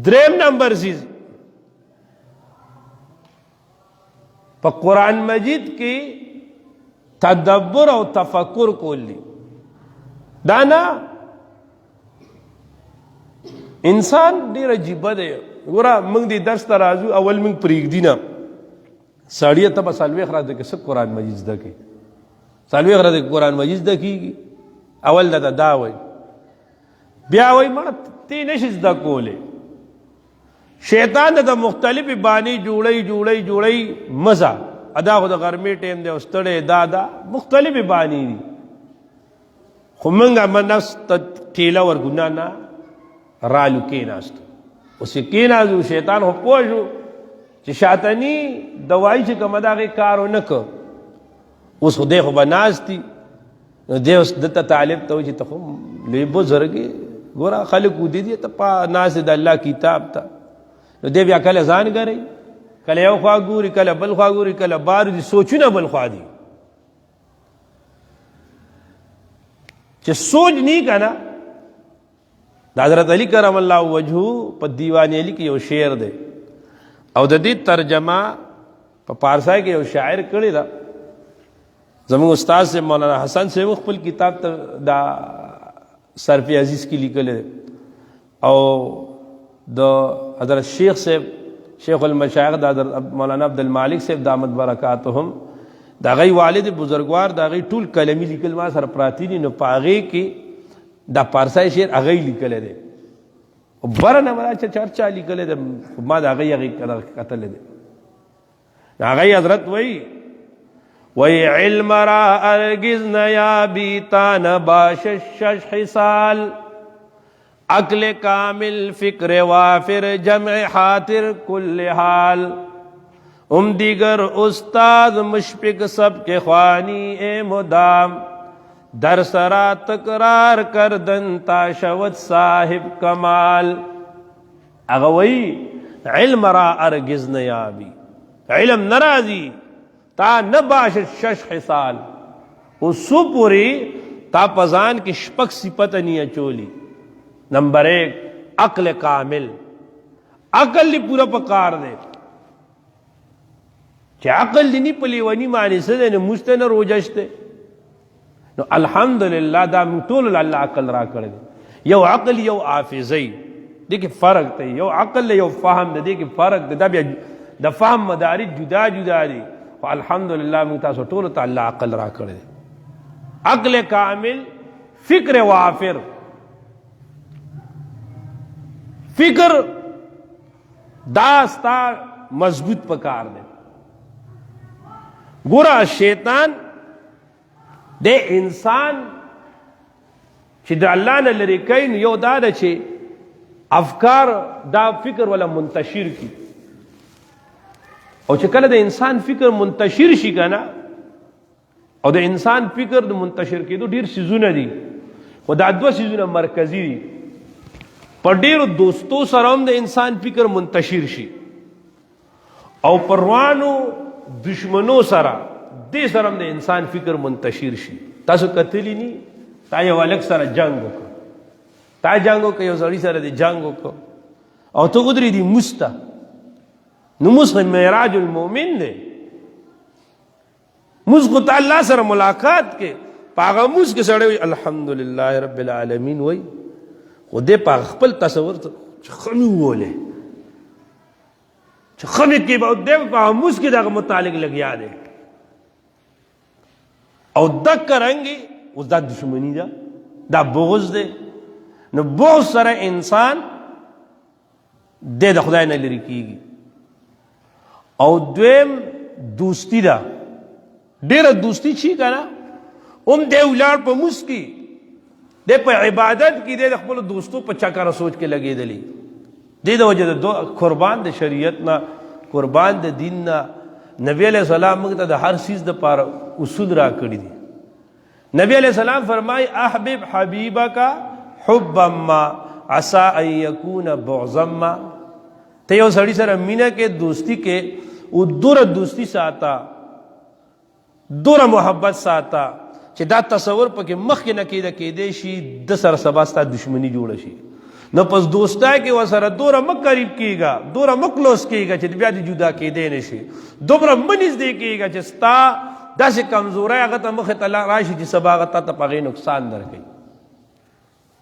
دریم نمبر سیز پا قرآن مجید کی تدبر او تفکر کولی دانا انسان دیر عجیبه ده. گورا منگ دی درس ترازو اول منگ پریگ دینا ساڑیه تبا سالوی خرا ده که سب قرآن مجید ده که سالوی خرا ده قرآن مجید ده کی اول ده داوی بیاوی مانا تی نشز ده کوله شیطان ده مختلف بانی جوڑی مزا ادا خود غرمی ٹیم دے استڑے دادا مختلف بانی دی خو منگا من نفس تیلا ورگنا نا رالو کیناستو اسی کینازو شیطان خو پوشو چی شاطنی دوائی چی کم دا غی کارو نکو اس خو دے خو بناستی دے اس دتا طالب تو چی تخو لوی بزرگی گورا خلقو دی دی تا پا ناس دا اللہ کتاب تا دے بیا کل ازان گرئی کل یو خواہ گوری کل بل خواہ گوری کل بارو دی سوچو نا بل خواہ دی چی سوچ نہیں کنا دا حضرت علی کرم اللہ وجہو پا دیوانی علی کی یو شعر دے او دا دی ترجمہ پا پارسائی کی یو شاعر کردی دا زمان استاد سے مولانا حسن سے مخبل کتاب دا صرف عزیز کی لکلے دے او دا حضرت شیخ سے شیخ المشایخ دا مولانا عبدالمالک سے دامت برکاتہم دا غی والد بزرگوار دا غی طول کلمی لکل ما سر پراتینی نو پاغی کی دا پارسای شیر اغی لکلے دے برنا مرا چرچا لکلے دے ما دا اغی قتل دے اغی حضرت وی علم را ارگز نیا بیتان باشش حسال عقل کامل فکر وافر جمع حاطر کل حال دیگر استاد مشفق سب کے خوانی اے مدام در سرا تکرار کردن تا شود صاحب کمال اغوی علم را ارگز نیابی علم نرازی تا نباشد شش حسال اسو پوری تا پزان کی شپک سپت نیا چولی نمبر 1 عقل کامل عقل لی پورا پکار دے چی عقل دی نی پلیونی معنی سدے نو مجھتے نو روجشتے نو الحمدللہ دا من طول اللہ عقل را کردے یو عقل یو آفزی دیکھ فرق تے یو عقل یو فهم دے دیکھ فرق دے دا فهم مداری جدا جدا دی الحمدللہ من تاسو طول تا اللہ عقل را کردے عقل کامل فکر وافر فکر داستا مضبوط پکار دے گورا شیطان دے انسان چی دا اللہ نے لرکین یو دا دا چی افکار دا فکر والا منتشر کی او چی کل دا انسان فکر منتشر شی کنا او دا انسان فکر دا منتشر کی دو دیر سیزون دی و دا دو سیزون مرکزی دی پر دیر دوستو سرام دا انسان فکر منتشر شی او پروانو دشمنو سرا دے سرم دے انسان فکر منتشر شی تاسو قتلی نی تا یو الگ سر جنگو کو تا جنگو کو یو سڑی سر دے جنگو کو او تو قدری دی مستا نمس معراج المومن دے مس کو تا اللہ سر ملاقات کے پاغا مس کے سڑے ہوئی الحمدللہ رب العالمین ہوئی وہ دے پاغ خپل تصور خمی بولے خمی کی با دے پاغا مس کے دا متعلق لگیا دے او دک کرنگی اس دا دشمنی دا بغض دے نو بغض سر انسان دے دا خدای نہ لری کی گی او دویم دوستی دا دیر دوستی چی کنا دے اولار پا مس کی دے پا عبادت کی دے خپل دوستو پا چکر سوچ کے لگے دلی دے دا وجہ دا قربان دے شریعتنا قربان دے دیننا نبی علیہ السلام مگتا دا ہر چیز دا پارا اصول را کری دی نبی علیہ السلام فرمائی احبب حبیبکا حبا ما عسا ان یکون بغضا ما تے یو سڑی سر امینہ کے دوستی کے او دوره دوستی ساته، دوره محبت ساته چې دا تصور پکې مخکې نه کېده کېدی شي د سره سبا ستا دشمني جوړه شي. نو پس دوستای کې ورسره دوره مه قریب کېږه، دوره مه کلوز کېږه چې بیا دې جدا کېدی نه شي. دومره مه نږدې کېږه چې ستا داسې کمزوری هغه ته مخې ته راشي چې سبا هغه تا ته په هغې نقصان درکوي.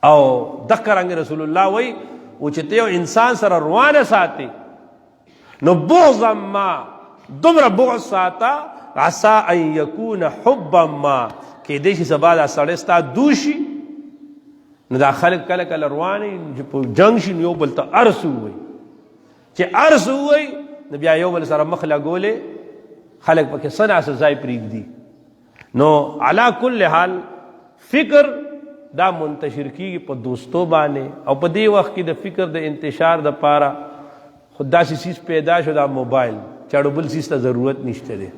او دغه رنګ رسول الله وایي او چې ته یو انسان سره روانه ساتي نو بغضا ما، دومره بغض ساته عسا ان یکون حبا ما، کېدی شي سبا دا سړی ستا دوشي. نو دا خلک کله کله رواني چې په جنګ شي نو یو بل ته ارس ووایي، چې ارس ووایي نو بیا یو بل سره مخ لګولې خلک پکې څه ناڅه ځای پرېږدي. نو علا کل حال فکر دا منتشر کیږي په دوستو باندې، او په دې وخت کې د فکر د انتشار دپاره خو داسې څیز پیدا شو دا موبایل، چاړو بل څیز ته ضرورت نشته دی.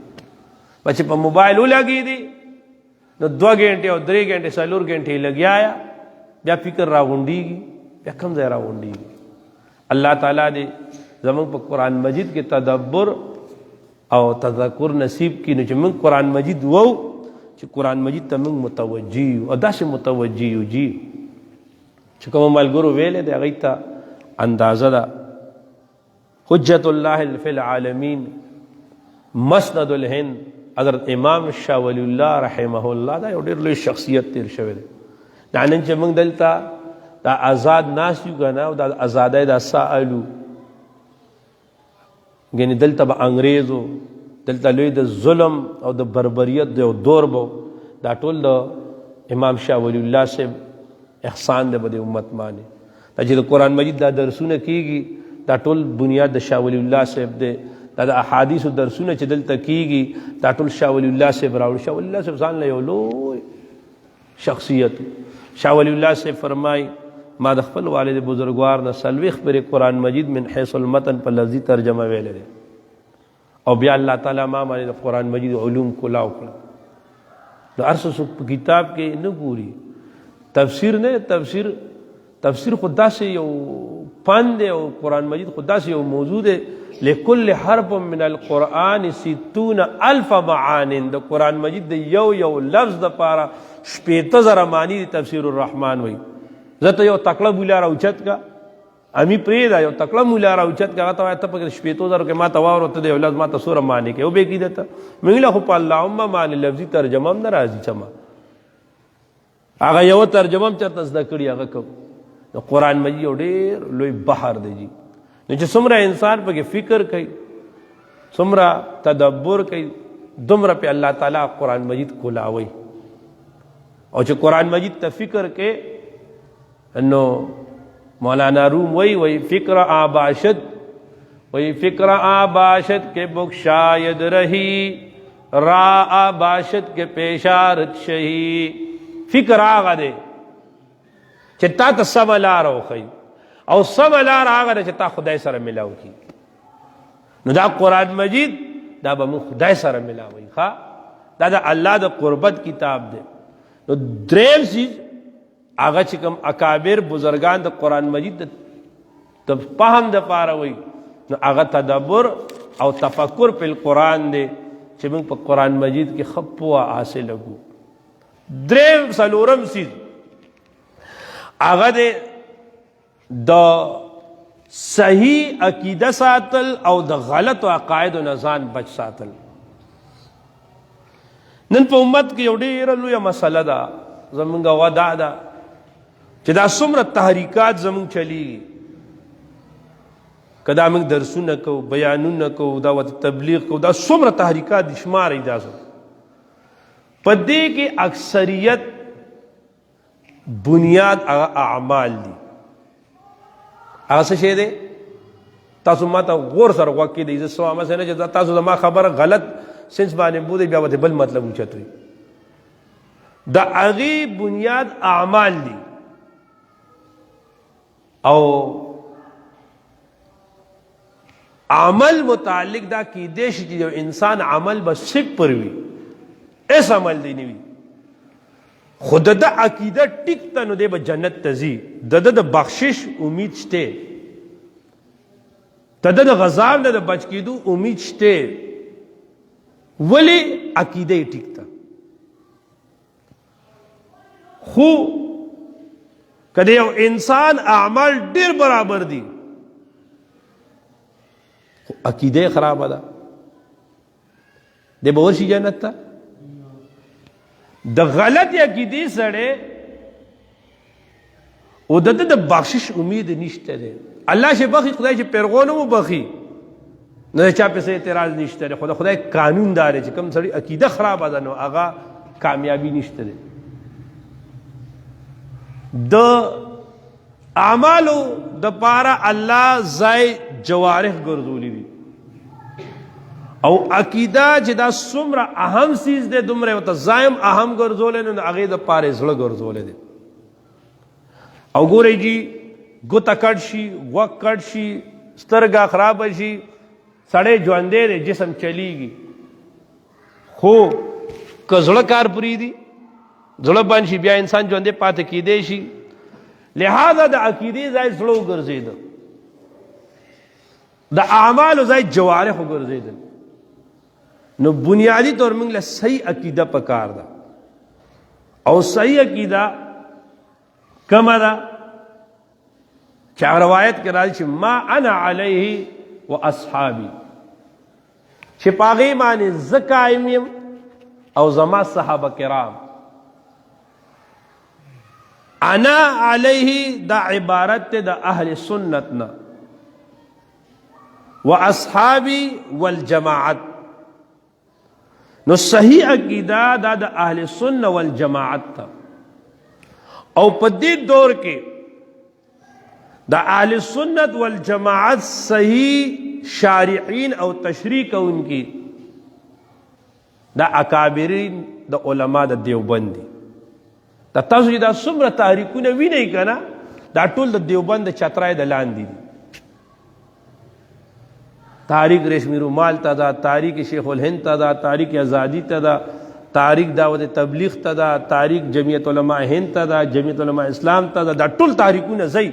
بچې په موبایل ولګېدي نو 2 غنټې او 3 غنټې 4 غنټې لګیا یا بیا فکر راغونډېږي، بیا کوم ځای راغونډېږي. الله تعالی دې زموږ په قرآن مجید کې تدبر او تذکر نصیب کړي. نو چې موږ قرآن مجید وو چې قرآن مجید ته موږ متوجه یو، او داسې متوجه یو جي چې کومو ملګرو ویلې دی هغوی ته اندازه ده. حجت الله فی العالمین مسند الهند حضرت امام شاه ولی الله رحمه الله دا یو ډېر لوی شخصیت تیر شوی دی. دا نن چې موږ دلته دا آزاد ناست یو که نه، او دا ازادۍ دا سالو یعنې دلته به انګریزو، دلته لوی د ظلم او د بربریت د یو دور به، دا ټول د امام شاه ولی الله صاحب احسان دی به د امت باندې. دا چې د قرآن مجید دا درسونه کېږي دا ټول بنیاد د شاه ولی الله صاحب دی. دا د احادیثو درسونه چې دلته کېږي دا ټول شاه ولی الله صاحب راوړي. شاه ولی الله صاحب ځان له یو لوی شخصیت. شاه ولی الله صاحب فرمایي ما د خپل والد بزرګوار نه 40 پرې قرآن مجید من حیث المتن په لفظي ترجمه ویلی دی، او بیا الله تعالی ما باندې د قرآن مجید علوم کلاو کړل. نو هر څه په کتاب کې نه ګوري، تفسیر نه، تفسیر خو داسې یو فن دی، او قرآن مجید خو داسې یو موضوع دی. لکل حرف من القرآن 60,000 معان. د قرآن مجید د یو لفظ دپاره 80,000 معنی دی. تفسیر الرحمن وایي زه ته یو تکړه مولا راوچت کا امی پرېږده، یو تکړه مولا راوچت کا هغه ته وایه ته پکې 80,000 کې ما ته واورو ته د یو لفظ ما ته څومره معنی کوي او به کېده ته موږ له خو په اللهم معنی لفظي ترجمه هم نه راځي چما هغه یو ترجمه هم چېرته زده کړي هغه کوم. د قرآن مجید یو ډېر لوی بحر دی جي. نو چې څومره انسان پکې فکر کوي، څومره تدبر کوي، دومره پې الله تعالی قرآن مجید کولاوي. او چې قرآن مجید ته فکر کې نو مولانا روم وی فکر آباشد، وی فکر آباشد کے بخشاید رہی، را آباشد کے پیشارت شہی. فکر آغا دے چې تا ته سمه لاره وښیي، او سمه لاره هغه ده چې تا خدای سره ملاو کړي. نو دا قرآن مجید دا به موږ خدای سره ملاوي. دا د الله د قربت کتاب دی. نو دریم چیز هغه چې کوم اکابر بزرگان د قرآن مجید د فهم دپاره وایي نو هغه تدبر او تفکر په قرآن دی چې موږ په قرآن مجید کې ښه پوهه حاصله کړو. دریم څلورم چیز هغه دی د صحیح عقیده ساتل او د غلط عقایدو نه ځان بچ ساتل. نن په امت کې یو ډېره لویه مسله ده زمونږ ودا ده چې دا څومره تحریکات زمونږ چلیږي، که دا موږ درسونه کوو، بیانونه کوو، دعوت تبلیغ کوو، دا څومره تحریکات دي شمار یې داسې. په دې کې اکثریت بنیاد هغه اعمال دي. هغه څه شی دی؟ تاسو ما ته غور سره غوږ کېږدئ. زه څه وایم هسې نه چې تاسو زما خبره غلط سنس باندې بولئ بیا ورته بل مطلب اوچت وي. د هغې بنیاد اعمال دي، او عمل متعلق دا کیدی شي چې یو انسان عمل به صفر وي، ایس عمل دی نه وي، خو د ده عقیده ټیک ته نو دی به جنت ته ځي، د ده د بخشش امید شته. ته د غضب نه د بچ کېدو امید شته. ولې؟ عقیده یې ټیک ده. خو که د یو انسان اعمال ډېر برابر دي خو عقیده یې خرابه ده، دی به ورشي جنت ته؟ د غلط عقیدې سړی او د ده د بخشش امید نشته دی. الله چې بخي خدای چې پیرغو نه وبخي نو د چا پسې اعتراض نشته دی. خو د خدای قانون دا دی چې کوم سړی عقیده خرابه ده نو هغه کامیابي نشته دی. د اعمالو د پاره الله ځای جوارح ګرځولي دي او عقیده چې دا څومره اهم چیز دی دومره ورته ځایم اهم ګرځولی نو د هغې د پاره زړه ګرځولی دی. او ګورئ جي ګوته کټ شي، غوږ کټ شي، سترګه خرابه شي، سړی ژوندی دی، جسم چلیږي، خو که زړه کار پرېږدي زړه بند شي بیا انسان ژوندی پاتې کیدی شي. لہذا د عقیدې ځای زړه وګرځېده، د اعمالو ځای جوارح وګرځېدل. نو بنیادی طور موږ له صحیح عقیده پکار ده او صحیح عقیده کومه ده چې روایت کې راځي چې ما انا علیه و اصحابي، چې په هغې باندې زه قایم یم او زما صحابه کرام. انا علیه دا عبارت ته د اهل سنت نه، و اصحابی والجماعت. نو صحیح عقیده دا د اهل سنت والجماعت تا. او په دې دور کې د اهل سنت والجماعت صحیح شارعین او تشریح کوونکي دا اکابرین د علما د دیوبند دي. دا تاسو چې دا څومره تحریکونه وینئ که نه دا ټول د دیوبند د چترای د لاندې دي. تحریک ریشمی رومال ته ده، تحریک شیخ الهند ته ده، تحریک ازادی ته ده، تحریک دعوت تبلیغ ته ده، تحریک جمعیت علماء هند ته ده، جمعیت علماء اسلام ته ده. دا ټول تحریکونه ځي،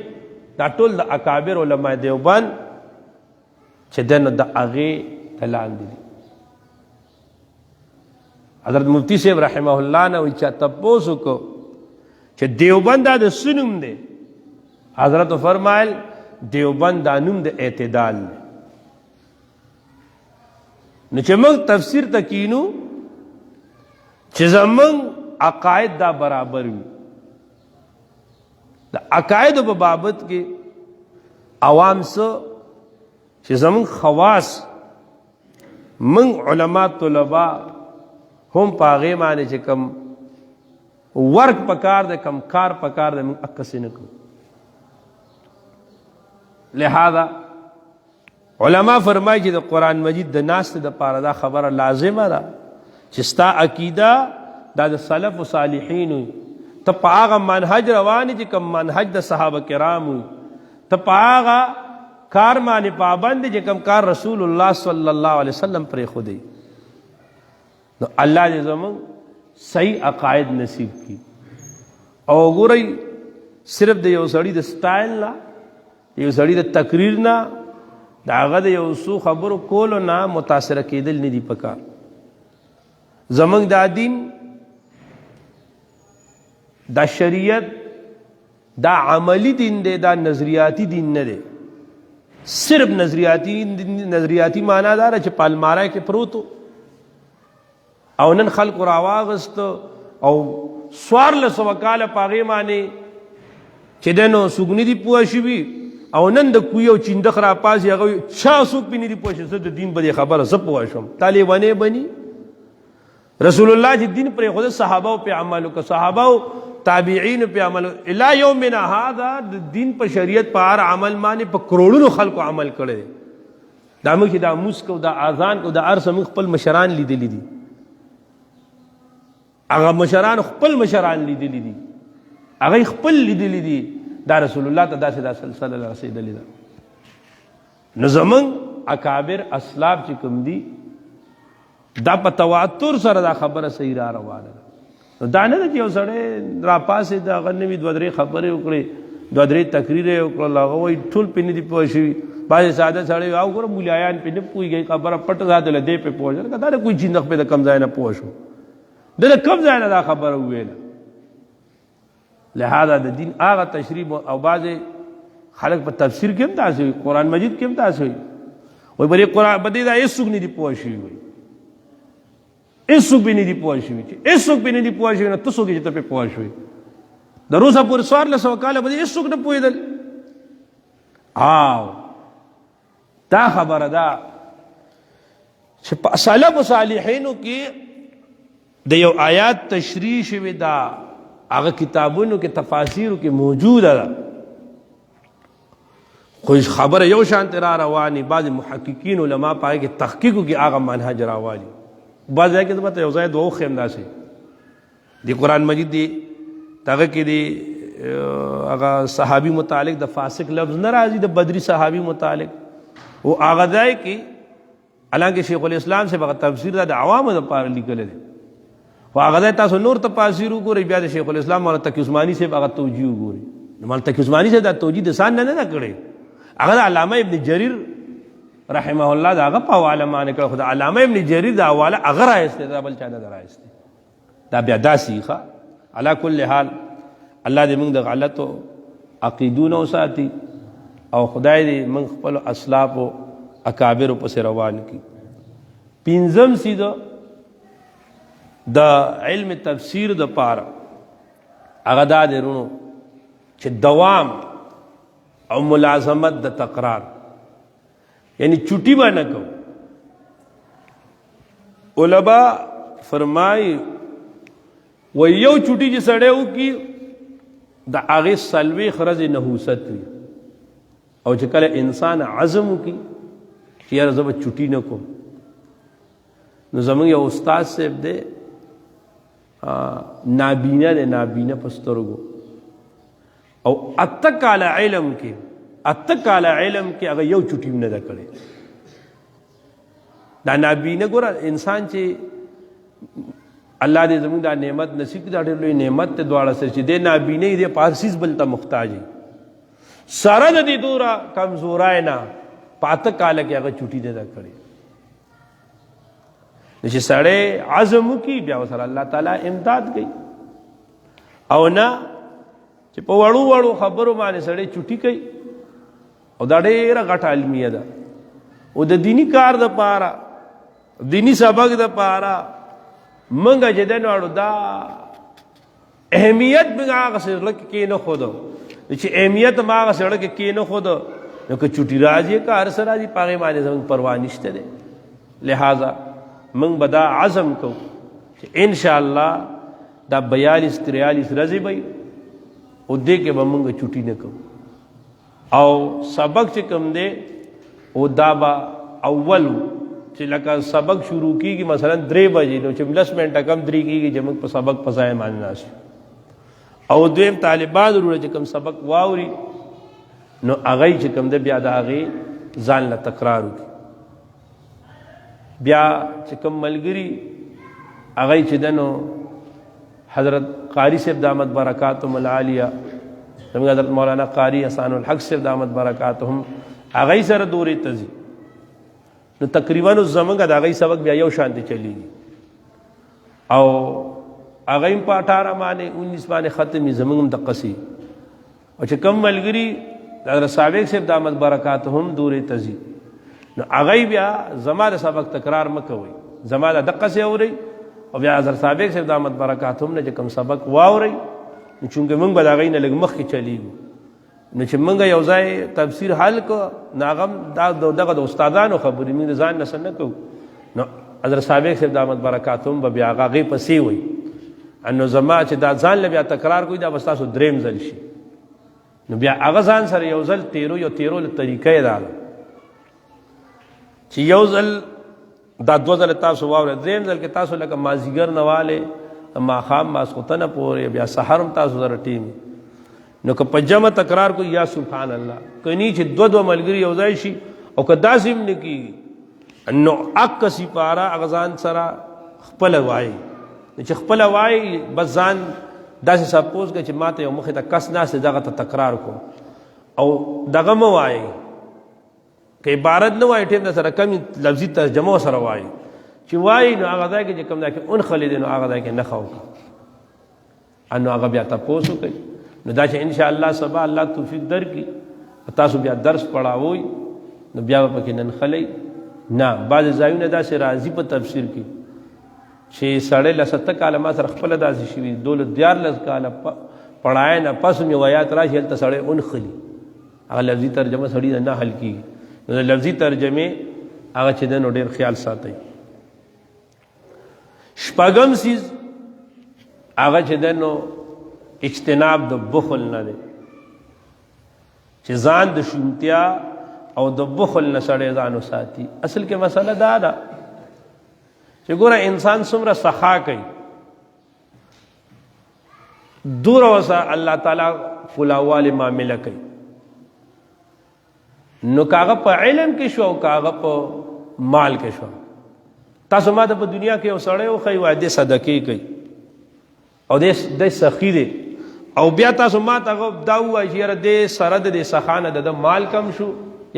دا ټول د اکابر علماء دیوبند چې ده نو د هغې ته لاندې دي. حضرت مفتی صاحب رحمه الله نه وایي چا تپوس وکړو چې دیوبند دا د څه نوم دی؟ حضرت فرمایل دیوبند دا نوم د اعتدال دی. نو چې موږ تفسیر ته کینو چې زموږ عقاید دا برابر وي، د عقایدو په بابت کې عوام څه چې زموږ خواص موږ علما طلبا هم په هغې باندې چې کم ورک پکار دی، کم کار پکار دی، موږ عکسې نه کوو. لہذا علما فرمایي چې د قرآن مجید د ناستې دپاره دا خبره لازمه ده چې ستا عقیده دا د سلف و صالحین وي، ته په هغه منهج روان چې کوم منهج د صحابه کرام وي، ته په هغه کار باندې پابند چې کوم کار رسول الله صلی الله علیه وسلم پرېښودی. نو الله دې زموږ صحیح عقاید نصیب کی. او ګورئ صرف د یو سړي د سټایل نه، یو سړي د تقریر نه، د هغه د یو څو خبرو کولو نه متاثره کېدل نه دي پکار. زموږ دا دین، دا شریعت، دا عملی دین دی، دا نظریاتی دین نه دی. صرف نظریاتی معنا دا ده چې په الماری کې پروتو او نن خلکو راواغست او 1400 کاله په هغې باندې چې دی نو څوک نه دي پوه شوي او نن د کوی او چیندخ راپاسي هغه چا څوک پې نه دي پوه شوي. زه د دین په دې خبره زه پوه شوم. طالبانې بني رسول الله چې دین پرېښوده صحابهو پې عمل وکړه، صحابهو تابعینو پې عمل وکړه. الی یومنا هذا د دین په شریعت په هر عمل باندې په کروڑونو خلکو عمل کړی دی. دا موږ چې دا مونځ کوو، دا اذان کوو، دا هر څه موږ خپل مشران لیدلي دي. هغه مشران خپل مشران لیدلي دي، هغه خپل لیدلي دي. دا رسول الله ته داسې دا سلسله رسېدلې ده. نو زموږ اکابر اسلاف چې کوم دي دا په تواتر سره دا خبره صحیح را روانه ده. نو دا نه ده چې یو سړی راپاسې د هغه نوي 2-3 خبرې وکړې، 2-3 تقریر یې وکړل، هغه وایي ټول پې نه دي پوه شوي، بعضې ساده سړی او ګوره مولایان پې نه پوهېږي خبره پټ ساتله دی پې پوه شو دا د کوم چیندخ پې د کم ځای نه پوه شو د کم ځای نه دا خبره وویله لہذا د دین هغه تشریح او بعضې خلک په تفسیر کې هم داسې وي قرآن مجید کې هم داسې وي وایي بلې قرآن په دې دا هېڅوک نه دي پوه شوي وایي هېڅوک پې نه دي پوه شوي چې هېڅوک پې نه دي پوه شوي نو ته څوک یې چې ته پې پوه شوې د روسه پورې 1400 کاله به دې هېڅوک نه پوهېدل دا خبره ده چې په سلف صالحینو کې د یو آیات تشریح شوې ده هغه کتابونو کې تفاسیرو کې موجوده ده خو خبره یو شانتې را رواني بعضې محققین علما په هغې کې تحقیقو کې هغه منهج راوالي بعض ځای کې زه به یو ځای دوه وښیم داسې د قرآن مجید دی دغه کې دی هغه صحابي متعلق د فاسق لفظ نه راځي د بدري صحابي متعلق او هغه ځای کې حالانکه شیخ الاسلام سے هغه تفسیر د عوامو لپاره لیکلی دی خو هغه ځای تاسو نور تفاسیر وګورئ بیا د شیخ الاسلام مولانا تقی عثماني صاحب هغه توجیه وګورئ مولانا تقی عثماني صاحب دا توجیه د ځان نه ده کړې هغه د علامه ابن جریر رحمه الله د هغه په حواله باندې کړه خو د علامه ابن جریر د حواله هغه رایستی دا بل چا نه ده رایستی دا بیا داسې ښه علا کل حال الله دې موږ د غلطو عقیدو نه وساتي او خدای دې موږ خپلو اسلافو اکابرو پسې روان کړي پنځم سیده د علم تفسیر د پاره هغه دا دی رونو چې دوام او ملازمت د تکرار یعنی چوټي به نه کوو علما فرمایي و یو چوټي چې سړی وکړي د هغې څلوېښت ورځې نحوست وي او چې کله انسان عزم وکړي چې یاره زه به چوټي نه کوم نو زمونږ یو استاد صاحب دی نابینا دی نابینا په سترګو او 8 کاله علم کې هغه یو چوټي هم نه ده کړې دا نابینا ګوره انسان چې الله دې زموږ دا نعمت نصیب کړي دا ډېر لوی نعمت ته دواړه سره چې دې نابینۍ دې په هر څیز بل ته محتاج وي سره د دې دوره کمزوری نه په 8 کاله کې هغه چوټي نه ده کړې نو چې سړی عزم وکړي بیا ورسره الله تعالی امداد کوي او نه چې په وړو وړو خبرو باندې سړی چوټي کوي او دا ډېره غټه علمیه ده او د دینی کار دپاره دینی سبق دپاره منګه چې دی نو دا اهمیت به هغه سړی کې کېنښودو چې اهمیت هم هغه سړی کې کېنښودو نو که چوټي راځي که هر څه راځي په هغې باندې زموږ پروا نشته دی لہذا موږ به دا عزم کوو چې انشاءالله دا 42-43 ورځې به او دې کې به موږ چوټي نه کوو او سبق چې کوم دی او دا به اول چې لکه سبق شروع کیږي مثلا 3 بجې نو چې 10 منټه کم 3 کیږي چې موږ په سبق په ځای باندې ناست او دویم طالبان ضرورت چې کوم سبق واوري نو هغه چې کوم دی بیا د هغې ځان له تکرار وکړي بیا چې کوم ملګري هغه چې دی نو حضرت قاری صاحب دامت برکاتهم العالیه زموږ حضرت مولانا قاری حسان الحق صاحب دامت برکاتهم هغه سره دورې ته ځي نو تقریبا زمونږ د هغې سبق بیا یو شانتې چلیږي او هغه هم په 18 باندې 19 باندې ختم وي زمونږ هم دقسې او چې کوم ملګري د حضرت سابق صاحب دامت برکاتهم دورې ته ځي نو هغه بیا زما د سبق تکرار مه کوئ زما د دقسې اورئ او بیا حضرت سابق صاحب دامت برکاتهم نه چې کوم سبق واورئ نو چونکې موږ به د هغې نه لږ مخکې چلیږو نو چې موږ یو ځای تفسیر حل کو نو هغه دغه د استادانو خبرې موږ د ځان نه څه نه کوو نو حضرت سابق صاحب دامت برکاتهم به بیا هغه هغې پسې وایي نو زما چې دا ځان له بیا تکرار کوي دا به ستاسو دریم ځل شي نو بیا هغه ځان سره یو ځل تیرو طریقه یې دا ده چې یو ځل دا 2 ځله تاسو واورئ دریم ځل کې تاسو لکه مازدیګر نه والې ماښام ماسخوتنه پورې بیا سحر هم تاسو سره ټیم نو که په جمع تکرار کوي یا سبحان الله کني چې 2 ملګري یو ځای شي او که داسې هم نه کېږي نو اکسی پاره هغه ځان سره خپله وایي چې خپله وایي بس ځان داسې سپوز کړه چې ما ته یو مخې ته کس ناست دی دغه ته تکرار کوم او دغه مه وایي که عبارت نه وایي ټیم سره کمی لفظي ترجمه سره وایي چې وایي نو هغه ځای کې چې کوم ځای کې انخلې دی نو هغه ځای کې نښه وکړه نو هغه بیا تپوس وکړي نو دا چې انشاءالله سبا الله توفیق درکړي تاسو بیا درس پڑھاوئ نو بیا به پکې ننخلی نه بعضې ځایونه داسې راځي په تفسیر کې چې سړی له 70 کاله ما سره خپله داسې شوي 14 کاله پړای نه پس مې ویات راشي هلته سړی انخلي هغه لفظي ترجمه سړي نه حل کېږي نو د لفظي ترجمې هغه چې دی نو ډېر خیال ساتئ شپږم څیز هغه چې دی نو اجتناب د بخل نه دی چې ځان د شومتیا او د بخل نه سړی ځان وساتي اصل کې مسله دا ده چې ګوره انسان څومره سخا کوي دوره وسه الله تعالی فلاوالې معامله کوي نو کاغه په علم کې شو او کاغه په مال کې شو تاسو ما د په دنیا کې یو سړی وښیي وایي د صدقې کوي او د سخي دی او بیا تاسو ما ته دا ووایي چې یاره دې سره د دې سخانه د مال کم شو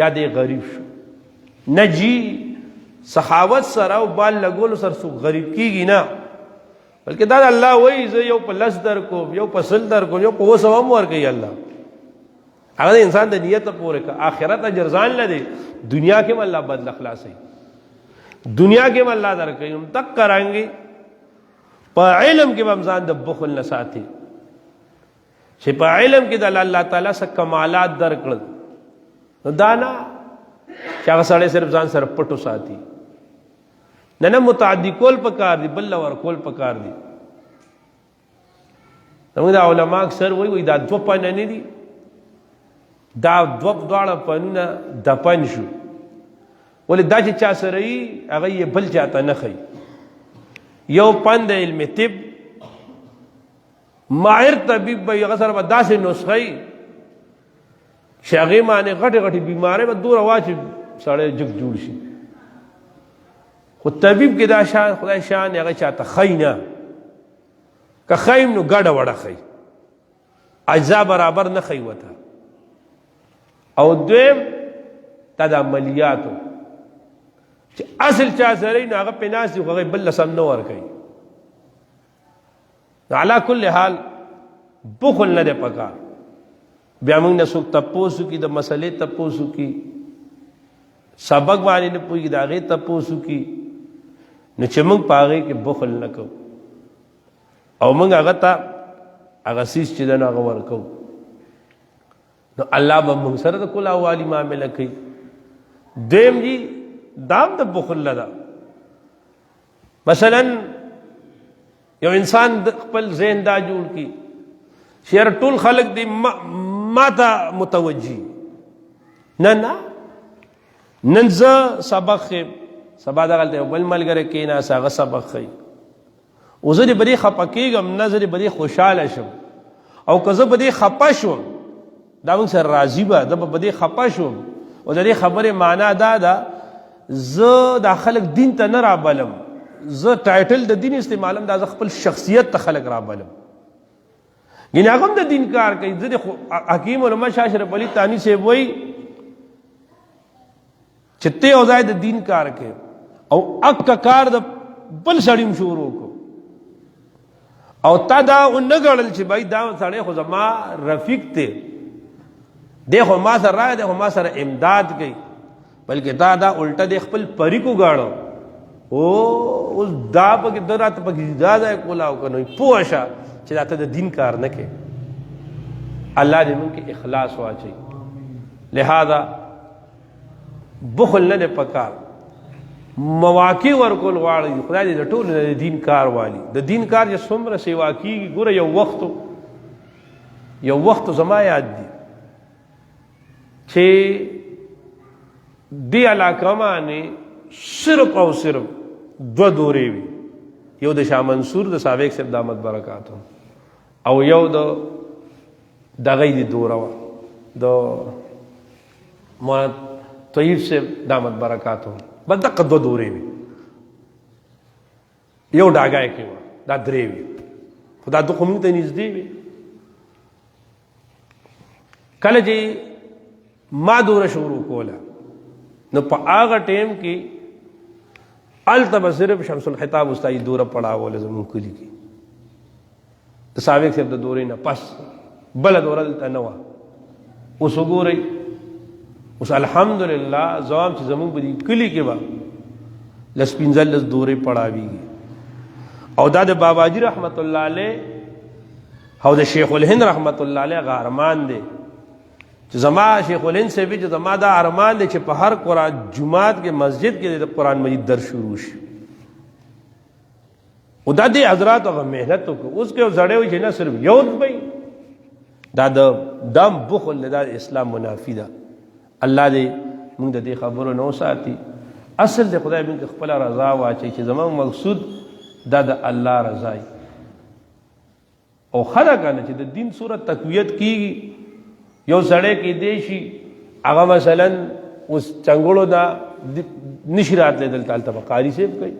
یا دې غریب شو نه جی سخاوت سره او بال لګولو سره څوک غریب کیږي نه بلکې دا الله وایي زه یو په 10 در کوم یو په 100 در کوم یو په 200 هم ورکوي الله هغه د انسان د نیت پورې که آخرت اجر ځان نه دی دنیا کې هم الله بدله خلاصوي دنیا کې هم الله درکوي هم تک کرانګي په علم کې هم ځان د بخل نه ساتي چې په علم کې د الله تعالی سره کمالات درکړل نو دا نه چې هغه سړی صرف ځان سره پټو ساتي نه متعدي کول پکار دي بل ور کول پکار دي زموږ د علما اکثر وایي دا 2 پنه نه دي دا 2 دواړه پنونه د پن شو ولې دا چې چا سره یي هغه یې بل چاته نه ښیي یو پن د علم طب ماهر طبیب به هغه سره به داسې نسخه یي چې هغې معنې غټې غټې بیمارۍ به دوره واچي سړی جګ جوړ شي خو طبیب کې دا شان خدای شان هغه چاته ښیي نه که ښیم نو ګډه وډه ښیي اجزا برابر نه ښیي ورته او دویم دا د عملیاتو چې اصل چا سره نو هغه پې ناست وي خو هغه بل له سم نه ورکوي علا کل حال بخل نه دی پکار بیا موږ نه څوک تپوس وکړي د مسلې تپوس وکړي سبق باندې نه پوهېږي د هغې تپوس وکړي نو چې موږ په هغې کې بخل نه کوو او موږ هغه ته هغه څیز چې دی نو هغه ورکوو نو الله به موږ سره د کلاوالي معامله کوي دویم جي دام د بخل نه ده مثلا یو انسان د خپل ذهن دا جوړ کړي چې یاره ټول خلک دی ما ته متوجي نه نه نن زه سبق ښیم سبا دغلته یو بل ملګری کېناست هغه سبق ښیي او زه دې په دې خفه کېږم نه زه دې په دې خوشحاله شم او که زه په دې خفه شوم دا موږ سره راضي به زه به په دې خفه شوم او د دې خبرې معنا دا ده زه دا خلک دین ته نه رابلم زه ټایټل د دین استعمالم دا زه خپل شخصیت ته خلک رابلم یعنې هغه هم د دین کار کوي زه د حکیم علما شاه اشرف علي تاني صاحب وایي چې ته یو ځای د دین کار کوي او اکه کار د بل سړي هم شروع کړو او تا دا ونه ګڼل چې بھائی دا سړی خو زما رفیق دی دی خو ما سره راغی دی خو ما سره امداد کوي بلکې تا دا الټه دی خپل پریک وګاړو اوس دا پکې د راته پکې دا ځای کولاو که نو پوه شه چې دا ته د دین کار نه کوې الله دې موږ کې اخلاص واچوي لہذا بخل نه دی پکار مواقع ورکول غواړي خدای دې د ټولو نه د دین کار والي د دین کار چې څومره سیوا کېږي ګوره یو وخت زما یاد دي چې دې علاقه باندې صرف او صرف 2 دورې وي یو د شاه منصور د سابق صاحب دامت برکاتو او یو د دغه دی دوره وه د مولانا طیب صاحب دامت برکاتو بس دقه 2 دورې وي یو ډاګای کې وه دا 3 وي خو دا 2 خو موږ ته نږدې وي کله چې ما دوره شروع کوله نو په هغه ټیم کې هلته به صرف شمس الخطاب استاد دوره پړاوله زمونږ کلي کې د سابق صاحب د دورې نه پس بله دوره دلته نه وه. اوس وګورئ، اوس الحمدلله زوام چې زمونږ په دې کلي کې به لس پنځلس دورې پړاویږي، او دا د باباجي رحمت الله علیه او د شیخ الهند رحمت الله علیه هغه ارمان دی چې زما شیخ الهند صاحب چې زما دا ارمان دی چې په هر قرآن جماعت کې مسجد کې د قرآن مجید درس شروع شي. او دا دې حضرات هغه محنت وکړو. اوس کې زړې وي چې نه صرف یو دی، دا د دم بخل دا د اسلام منافی ده. الله دې موږ د دې خبرو نه وساتي. اصل د خدای موږ خپل رضا واچي چې زموږ مقصود دا د الله رضا وي. او خلک نه چې د دین صورت تقویت کیږي، یو سړی کې دی شي هغه مثلا اوس چنګړو دا نشي راتلی دلته، هلته به قاري صاحب کوي،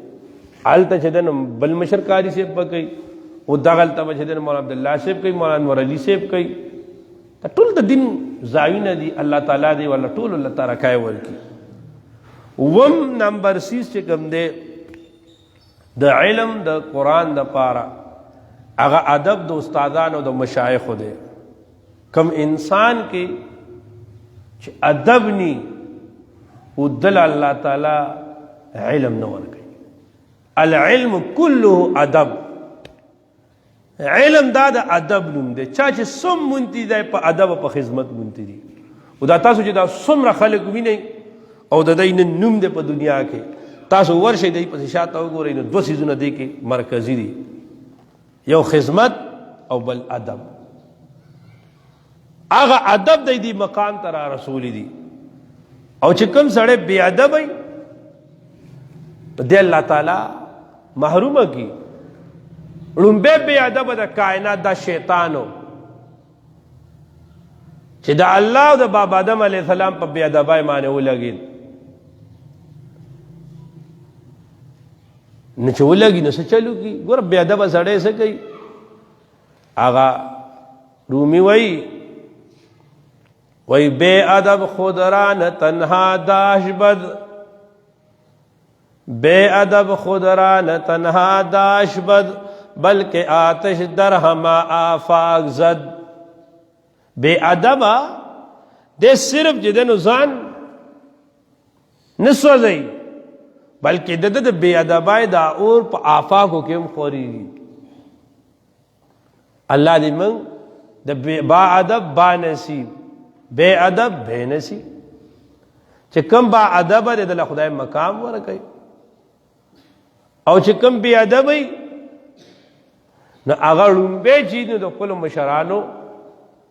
هلته چې دی بل مشر قاري صاحب به کوي، او دغلته به چې دی مولانا عبدالله صاحب کوي، مولانا انور علي صاحب کوي. دا ټول د دین ځایونه دي. الله تعالی دی ولا ټول الله تعالی کای ورکي. وم نمبر 6 چې کوم دی د علم د قرآن د پاره هغه ادب د استادانو د مشایخو دی. کم انسان کې چې ادب نی او دل الله تعالی علم نه ورکوي. العلم كله ادب. علم دا د ادب نوم دی. چا چې سم مونتی دی په ادب په خدمت مونتی دی. او دا تاسو چې دا څومره خلک وینئ او د دې نوم دی په دنیا کې، تاسو ورشئ دی په شاته وګورئ نو دوه څیزونه دی کې مرکزی دي، یو خدمت او بل ادب. هغه ادب دی مقام ته را رسولی دي. او چې کوم سړی بې ادب وي دی الله تعالی محرومه کی. لومبه بې ادب د کائنات دا شیطانو چې د الله او د بابا آدم علیه السلام په بې ادبۍ باندې ولګېد. نو چې ولګي نو څه چلو کی؟ ګوره بې ادبه سړی څه کوي؟ هغه رومي وی بے ادب خود را نہ تنہا داش بد، بے ادب خود را نہ تنہا داش بد، بلکہ آتش در ہما آفاق زد. بے ادب دے صرف جدن ځان نسوځي، بلکہ د بے ادبای دا اور په آفاقو کې هم خوري. الله دې موږ د با ادب با نصیب، بے ادب بے نصیب. چې کم با ادب دی د خدای مقام ورکوي، او چې کم بے ادب وي نو هغه لومبی چې د خپلو مشرانو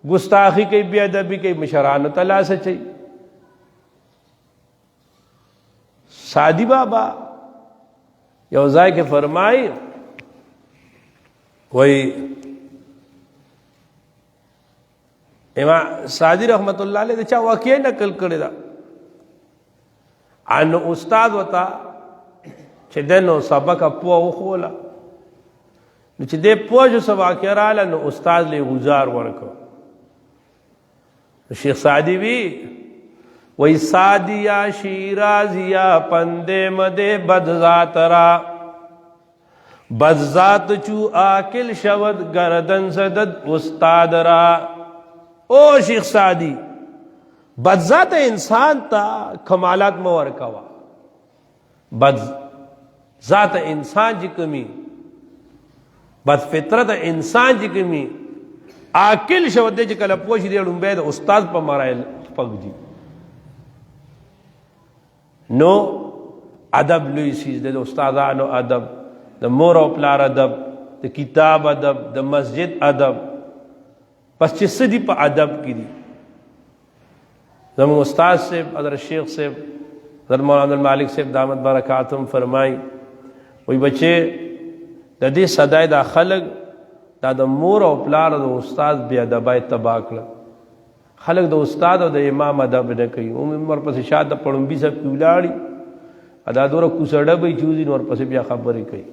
ګستاخي کوي، بے ادبي کوي، مشرانو ته لاس اچوي. سعدی بابا یو ځای کې فرمایي وی امام سعدی رحمت الله علیه د چا واقعي نقل کړی دا ان استاد وتا چې دنو سبق په وخوله، نو چې دې پوجو سبا کړه نو استاد له گزار ورکو. شیخ سعدی وی سعدیا شیرازیا پندے مدے بد ذات را، بد ذات چو آکل شود گردن زدد استاد را. او شیخ سعدی بد ذات انسان تا کمالات مور کوا، بد ذات انسان جی کمی، بد فطرت انسان جی کمی آکل شود دے چکل پوشی دے لنبے دا استاد پا مرائل پک جی. نو ادب لوی سیز دے دا استادانو ادب، دا مور و پلار ادب، دا کتاب ادب، دا مسجد ادب. پس چې څه دي په ادب کې دي. زموږ استاد صاحب حضرت شیخ صاحب حضرت مولانا عبدالمالک صاحب دامت برکاتهم فرمائی وی بچې د دې صدای دا خلق دا د مور او پلار د استاد بیا ادبای تباہ کړه. خلق د استاد او د امام ادب نه کوي. عمر پسې شاده پړمبي صاحب کې ولاړي ادا دوره کوسړه به چوزي نور پسې بیا خبرې کوي.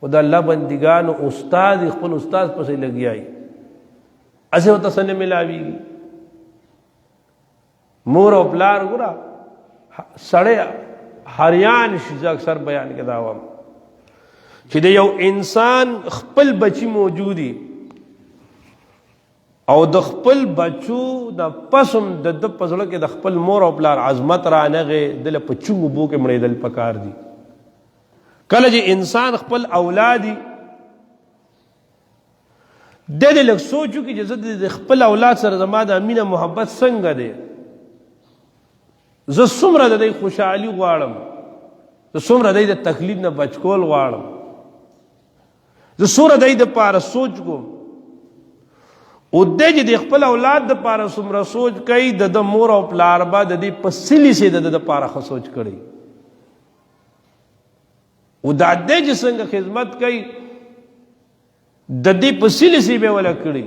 او د الله بندگانو استاد خپل استاد پسې لګیای اسه وته سن ملاویږي. مور او پلار ګوره سړی حریان شي. زه اکثر بیان کې دا وایم چې د یو انسان خپل بچی موجودي او د خپل بچو د پسم د پزړه کې د خپل مور او پلار عظمت را نغې دل په چونګو بو کې مړېدل پکار دي. کله چې انسان خپل اولادي د دې لږ سوچو کې چې زه د خپل اولاد سره زما د مینه محبت څنګه دی، زه څومره د دې خوشحالي غواړم، زه څومره د دې د تکلیف نه بچ کول غواړم، زه څومره د دې دپاره سوچ کوم. او دی چې د خپل اولاد دپاره څومره سوچ کوي د مور او پلار به د دې په سلي سې د دپاره ښه سوچ کړی. او دا دی چې څنګه خدمت کوي د دې په سلي سې به وله کړي.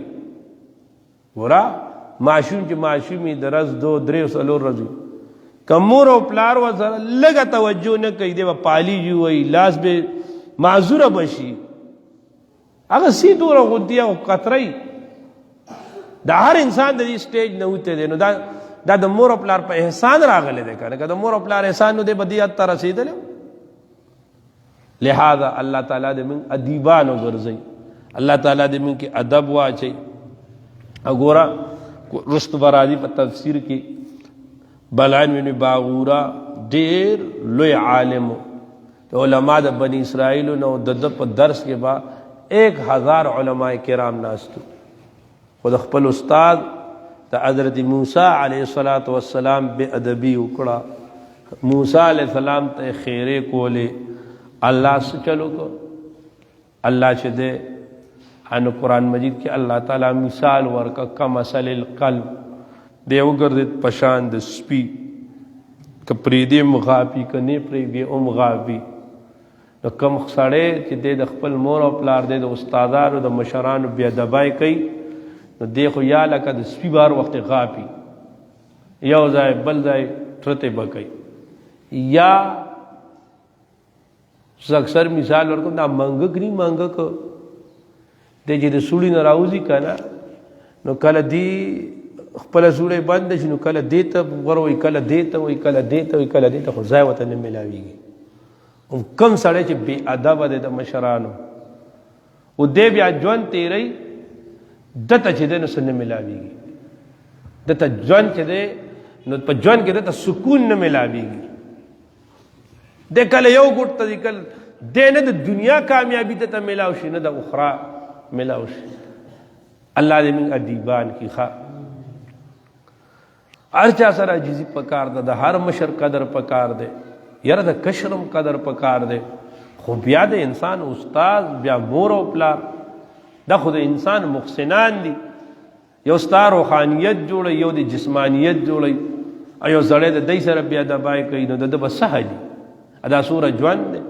ګوره ماشوم چې ماشوم یې د ورځ 2 3 4 ورځې که مور او پلار ورسره لږه توجه نه کوي دی به پالیږي وایي لاس به معذوره به شي. هغه سی دوره غوندي او قطرهی دا هر انسان د دې سټیج نه وته دی. نو دا د مور او پلار په احسان راغلی دی که نه که د مور او پلار احسان نو دی به دې حد ته رسېدلی. لہذا الله تعالیٰ دې موږ ادیبان وګرځوي، الله تعالیٰ دې موږ کې ادب واچوي. ګوره رستو به راځي په تفسیر کې بلعن بن باغورا ډېر لوی عالم د علما د بني اسرائیلو نه د ده په درس کې به 1000 علماء کرام ناستو. خو د خپل استاد د حضرت موسی علیه السلام بے ادبی وکړه. موسی علیه السلام ته خیرې کولې. الله څه چلو کو؟ الله چې دی ان قرآن مجید کې الله تعالی مثال ورکه کمثل القلب دی وګرځېد په شان د سپي که پرېږدي م غاپي که نه پرېږدي ام غاپي. نو کوم سړی چې دی د خپل مور او پلار دی د استادانو د مشرانو بې ادبی کوي نو دی خو یا لکه د سپي بار وخت غاپي، یو ځای بل ځای ټرتې به کوي. یا زه اکثر مثال ورکوم دا منګک نی منګک دی چې د سوړي نه راوځي که نه نو کله دی خپله سوړی بند شي نو کله دې ته وروي کله دې ته وایي کله دې ته وایي کله دې ته خو ځای ورته نه میلاویږي. کم سړی چې بې ادبه دی د مشرانو او دی بیا ژوند تېروي دته چې دی نو څه نه میلاویږي، دته ژوند چې دی نو په ژوند کې دته سکون نه میلاویږي. دی کله یو ګوټ ته دی کله دی نه د دنیا کامیابي دته میلاو شي نه د اخرا میلاو شي. الله دې موږ ادیبان کي. ښه هر چا سره عجیزي پکار ده، د هر مشر قدر پکار ده، یاره د کشرم قدر پکار ده. خو بیا د انسان استاد بیا مور او پلار دا خو د انسان محسنان دي. یو ستا روحانیت جوړوي یو د جسمانیت جوړوي او یو سړی د دی سره بې ادبی کوي نو د ده به څه حلي. دا سوره ژوند دی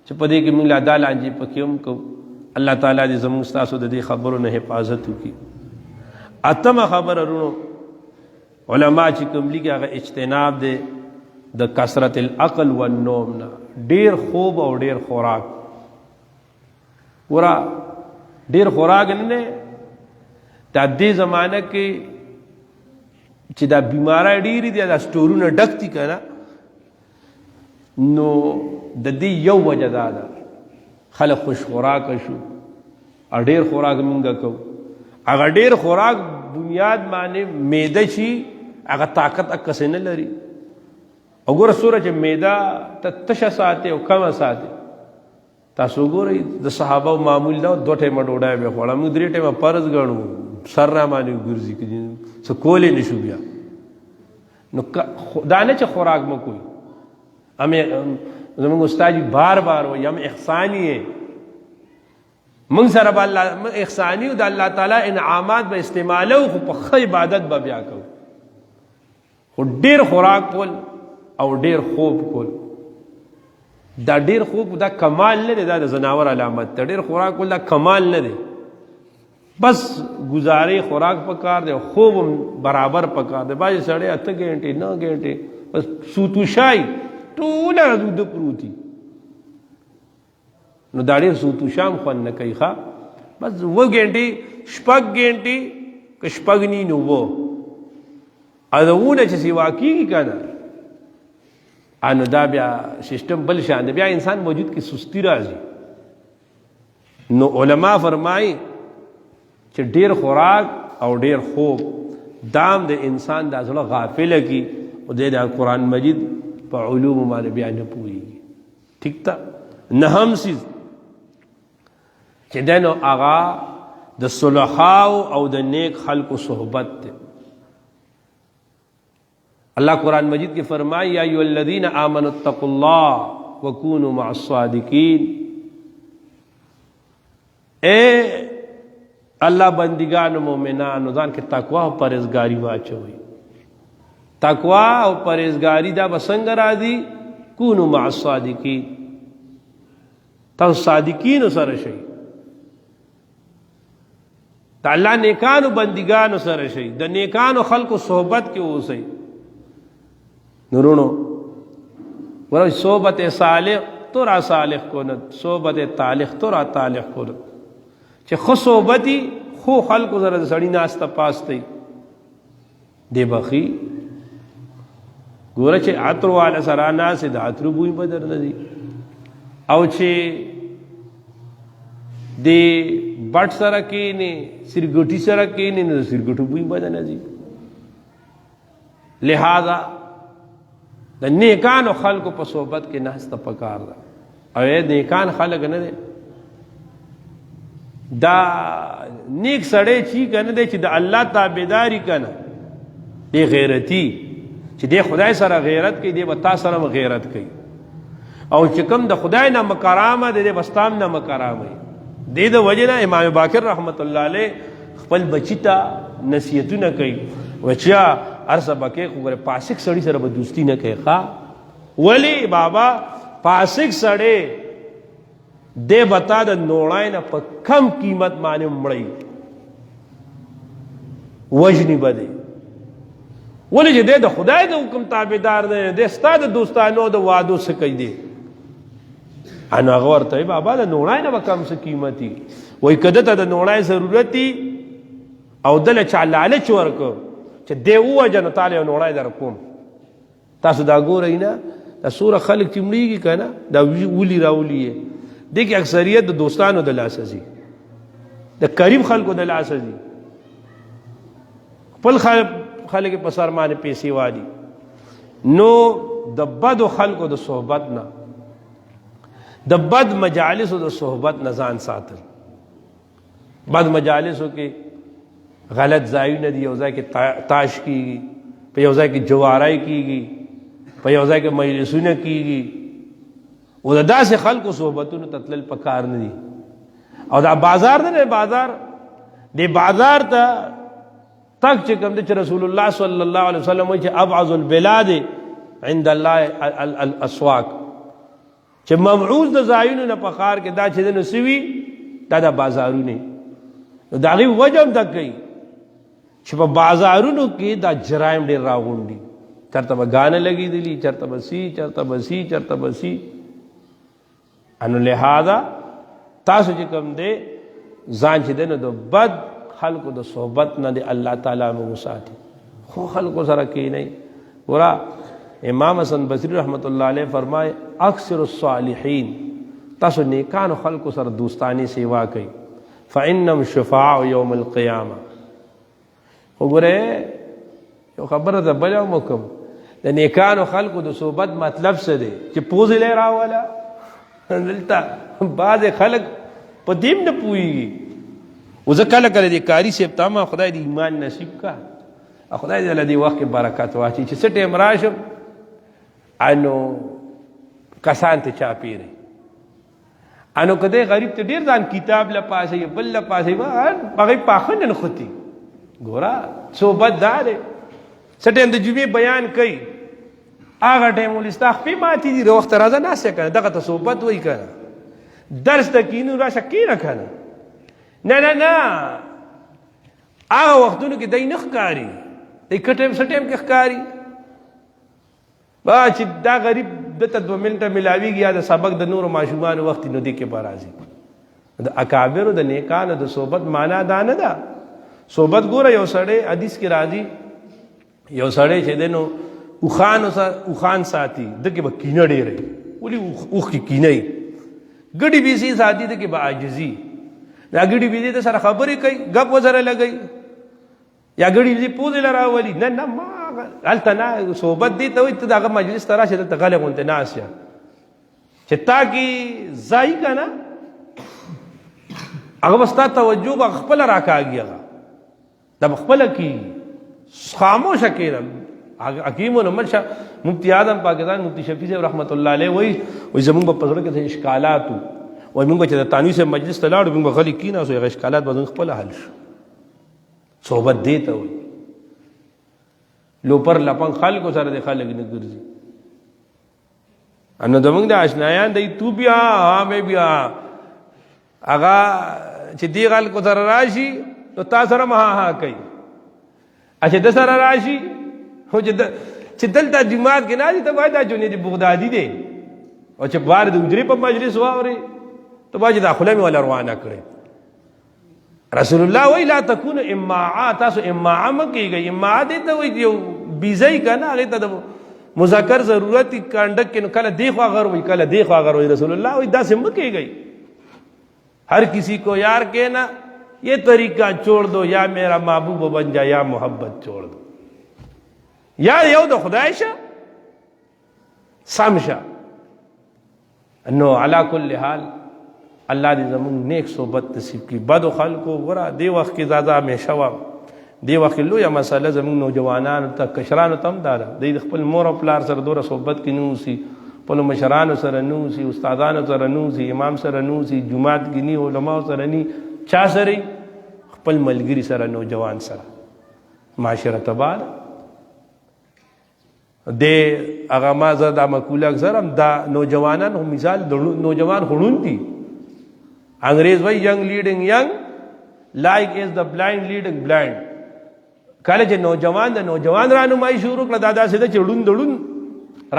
چې په دې کې موږ لا دا لانجې پکې هم کوو. الله تعالیٰ دې زموږ ستاسو د دې خبرو نه حفاظت وکړي. اتمه خبره رونو علما چې کوم لیکي هغه اجتناب دی د کثرت العقل والنوم نه. ډیر خوب او ډیر خوراک. ورا ډیر خوراک نه دی دا دې زمانه کې چې دا بیماری ډیرې دي دا سټورونه ډک دي که نه نو د دې یو وجه دا ده خلک خوش خوراکه شو او ډیر خوراک مونږ کوو. هغه ډیر خوراک بنیاد باندې معده شي هغه طاقت اکسې نه لري. وګوره څومره چې معده ته تشه ساتي او کمه ساتي. تاسو ګورئ د صحابه معمول دا 2 ټیمه ډوډۍ به خوړه، موږ 3 ټیمه فرض ګڼو سر را باندې ګرځي څه کولی نه شو بیا. نو دا نه چې خوراک مو کوي زمونږ استاد بار بار وایي هم احسانی یې موږ سره به الله احسانی او د الله تعالی انعامات به استعمالو خو په ښه عبادت به بیا کوو. خو ډیر خوراک کول او ډیر خوب کول دا ډیر خوب دا کمال نه دی، دا د زناور علامت ده. ډیر خوراک کول دا کمال نه دی، بس گزارې خوراک پکار دی خوب هم برابر پکار دی. بعضې سړی 8 غنټې 9 غنټې بس سوتوشای ټوله ورځ وده پروتي نو دا ډېر سوتوشام خوند نه کوي. ښه بس 2 غنټې 6 غنټې که 6 نی نو ادونه چې سیوا کیږي کنه انو دا بیا سیستم بل شان دی، بیا انسان موجود کی سستی راځي. نو علما فرمایي چې ډیر خوراک او ډیر خوب دام د انسان د ازله غافل کی او د قرآن مجید په علوم باندې بیا نه پوهیږي. ٹھیک تا نهم سیز چې دنو آغا د صلحاو او د نیک خلقو صحبت ته. اللہ قرآن مجید کی فرمائی یا ایھا الذین آمنوا اتقوا اللہ وکونوا مع الصادقین. اے اللہ بندگان مومنان ځان کې تقوا او پرهیزګاری واچوي. تقوا او پرهیزګاری دا بسنګ راځي کونوا مع الصادقین، تاسو صادقین سره شئ، د الله نیکانو بندگانو سره شئ، د نیکانو خلقو صحبت کې اوسئ. نورونو ورای صحبت صالح تو را صالح کند، صحبت طالح تو را طالح کند. چې خو صحبتی خو خلقو سره سړی ناسته پاسته دی بخي ګوره چې عطر والا سره ناسه د عطر بوی بدر نه دی، او چې دی بټ سره کېنی سرګټي سره کېنی نو سرګټو بوی بدر نه دی. لہذا د نیکانو خلقو په صحبت کې ناسته پکار ده. او نیکان خلق نه دی دا نیک سړی چی کنه دی چې د الله تابعداري کنه دی غیرتی، چې دی خدای سره غیرت کوي، دی به تا سره غیرت کوي. او چې کوم د خدای نه مکرامه دی بستام نه مکرامه دی. د وجه نه امام باقر رحمت الله علیه خپل بچی ته نصیحتونه کوي وچیا ارسه بکې خو ګره پاسک سړی سره به دوستی نه کوي. ښا ولی بابا پاسک سړی دے بتا د نوړای نه په کم قیمت باندې مړی وجنی بده. ولی چې د خدای د حکم تابعدار نه دی، ستاد دوستانو د وعدو څخه کوي دی. انا غور ته بابا د نوړای نه کم څه قیمتي وای کده ته د نوړای ضرورتي او دل چا لالچ ورکو چې دی وجنه تعالی نوړای در کوم. تاسو دا ګورئ نه دا سوره خلق چې مړیږي کنه دا ولی راولي دیکھ اکثریت د دوستانو د لاس ازي، د قریب خلکو د لاس ازي، خپل خلک په سر باندې پیسې والی. نو د بد خلکو د صحبت نه، د بد مجالسو د صحبت نه ځان ساتل. بد مجالسو کې غلط ځایونه دي، یو ځای کې تاش کیږي، په یو ځای کې جوارای کیږي، په یو ځای کې مجلسونه کیږي. او دا داسې خلقو صحبتونو تتلل پکار نه دي. او دا بازار نه بازار دی بازار ته تک چې کوم د رسول الله صلی الله علیه وسلم چې ابعظ البلاد عند الله الاسواق، چې مبعوث د زایونو نه پخار کې دا چې د نسوي دا د بازارونه. نو دا غي وجم د کوي چې په بازارونو کې دا جرایم ډیر راغونډي، چرته غانه لګي دي، چرته بسی چرته بسی چرته بسی. انو لہذا تاسو چې کوم دی ځان چې دی نو د بد خلقو د صحبت نه دی الله تعالی موږ ساتي. خو خلقو سره کینی. ورا امام حسن بصری رحمت الله علیه فرمائے اکثر الصالحین، تاسو نیکانو خلقو سره دوستانی سیوا کوي. فانهم شفاع یوم القیامه. وګوره یو خبره ده بل موکم د نیکانو خلقو د صحبت مطلب څه دی چې پوز لې راواله دلته بعض خلق په دیم نه پوهیږي. وزکله کله دې کاری سیب تمه خدای دې ایمان نصیب کا، خدای دې لدی وخت برکت واچي چې څه ټیم راشم انو کسان ته چا پیری انو کده غریب ته ډیر ځان کتاب لا پاسه بل لا پاسه هغه پاخنن ختی. ګورا صحبت دار څه ټیم د جمعې بیان کوي هغه ټیم ولستخفي ماتي دي وخت راځه ناسه کنه دغه ته صحبت وای کنه درس ته کینو راشه کینه کنه نه نه نه هغه وختونو کې دای نه ښکاری دای کټم سټیم کې ښکاری با چې دا غریب دته 2 منټه ملاویږي یا د سبق د نور ماشومان وخت نو دی کې بارازي. د اکابر د نیکانو د صحبت معنا دا نه ده. صحبت ګوره یو سړی حدیث کې راځي یو سړی چې دی نو اوښان ساتي ده کې به کینه ډېره ولې اوښ کې کینه وي ګډې بیزې ساتي ده کې به عاجزي دا ګډې بیزې د سره خبرې کوي ګپ ورسره لګوي یا ګډې بیزې پوزې له راولي نه ما هلته نه صحبت دې ته وایي ته د هغه مجلس ته راشې دلته غلی غوندې ناست یم چې تا کې ځایي که نه هغه به ستا توجه به خپله راکاږي هغه دا به خپله کېږي خاموشه کښېنه حکیم محمد شاه مفتی اعظم پاکستان مفتی شفیع صاحب رحمت الله علیه وایي زمونږ په زړه کې د اشکالات وایي موږ چې د تانوي صاحب مجلس ته لاړو موږ به غلي کېناستو هغه اشکالات به زموږ خپله حل شو صحبت دې ته وایي لوپر لپنګ خلکو سره د خلک نه ګرځي نو زمونږ د اشنایان دی تو بیا مې بیا هغه چې دې خلکو سره راشي نو تا سره مها کوي چې د سره راشي خو چې دلته جماعت کې نه دي ته باید دا جنید بغدادي دی او چې بار د اجرې په مجلس واوري ته باید دا خله مې ولا روانه کړي رسول الله وی لا تكون امعاء تاسو امعاء مکیږي امعاء دې ته وی یو بیزای کنه هغه ته مذکر ضرورت کانډک کې نو کله دی خو غر وی کله دی خو غر وی رسول الله وی دا سم مکیږي ہر کسی کو یار کہنا یہ طریقہ چھوڑ دو یا میرا محبوب بن جا یا محبت چھوڑ دو یا یو د خدای شه سم شه نو علا کل حال الله دې زمونږ نیک صحبت نصیب کړي بدو خلکو ګوره دې وخت کې زیاده همیشه وه دې وخت کې لویه مسله زمونږ نوجوانانو ته کشرانو ته هم دا ده دوی د خپل مور او پلار سره دومره صحبت کې نه اوسي خپلو مشرانو سره نه اوسي استادانو سره نه اوسي امام سره نه اوسي جومات کې ني علماو سره ني چا سره خپل ملګري سره نوجوان سره معاشره تباه ده د هغه ما زه دا مقوله اکثر هم دا نوجوانان هم مثال نوجوان خړون دي انګریز وایي ینګ لیډنګ ینګ لایک از د بلایند لیډنګ بلایند کله چې نوجوان د نوجوان رانمایي شروع کړه دا داسې ده چې ړوند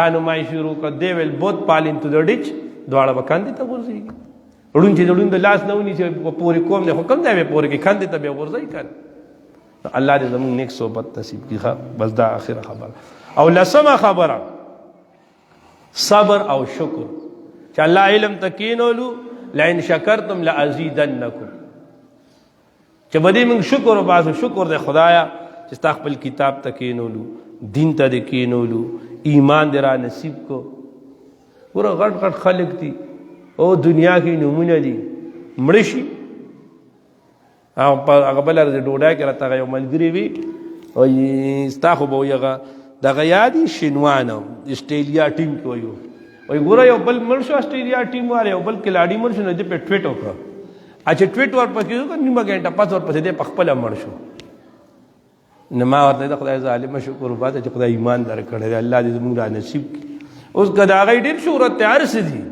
رانمایي شروع کړه دی ویل بوت پال انټو د ډیچ دواړه به کاندې ته غورځېږي ړوند چې د ړوند د لاس نه ونیسي پورې کوم دی خو کوم دی بیا پورې کې کاندې ته بیا غورځوي که الله دې زموږ نیک صحبت نصیب کړي بس دا آخره خبره او لسمه خبره صبر او شکر چې الله علم تکینولو لئن شکرتم لازیدنکم چې بدی موږ شکر وباسو شکر دې خدایا چې ستا خپل کتاب تکینولو دین ته دې کینولو ایمان دې را نصیب کو ګوره غټ غټ خلک دي او دنیا کې نمونه دي مړه شي هغه بله ورځ ډوډۍ کې راته یو ملګري وي وایي ستا خو به وایي هغه دغه یادي شینوانه اسټرالیا ټیم کې وایي ګوره یو بل مړ شو اسټرالیا ټیم والا یو بل کلاډي مړ شو نو دې پې ټویټ وکړه اچھا ټویټ ورپسې وکړه نیمه ګنټه پس ورپسې دې په خپله مړ شو نو ما ورته د خدای ظالمه شکر وباسه چې خدای ایمان درکړی دی الله دې زموږ را نصیب کړي اوس که د هغې ډېر شهرت دی هر څه دي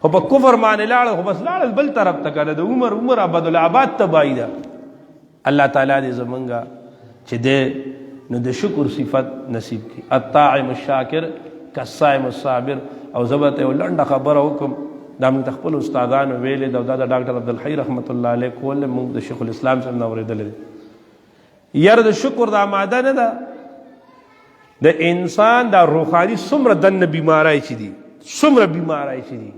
خو په کفر باندې لاړل خو بس لاړل بل طرف ته که د عمر ابدالآباد تباهي ده الله تعالی دې زمونږ چې دی نو د شکر صفت نصیب کړي الطاعم الشاکر کالصائم الصابر او زه به ته یو لنډه خبره وکړم دا موږ ته خپلو استادانو ویلې ده او دا د ډاکټر عبدالحی رحمت الله علیه کول موږ د شیخ الاسلام صاحب نه اورېدلی دی یاره د شکر دا ماده نه ده د انسان دا روحاني څومره دننه بیماری چې دي څومره بیماری چې دي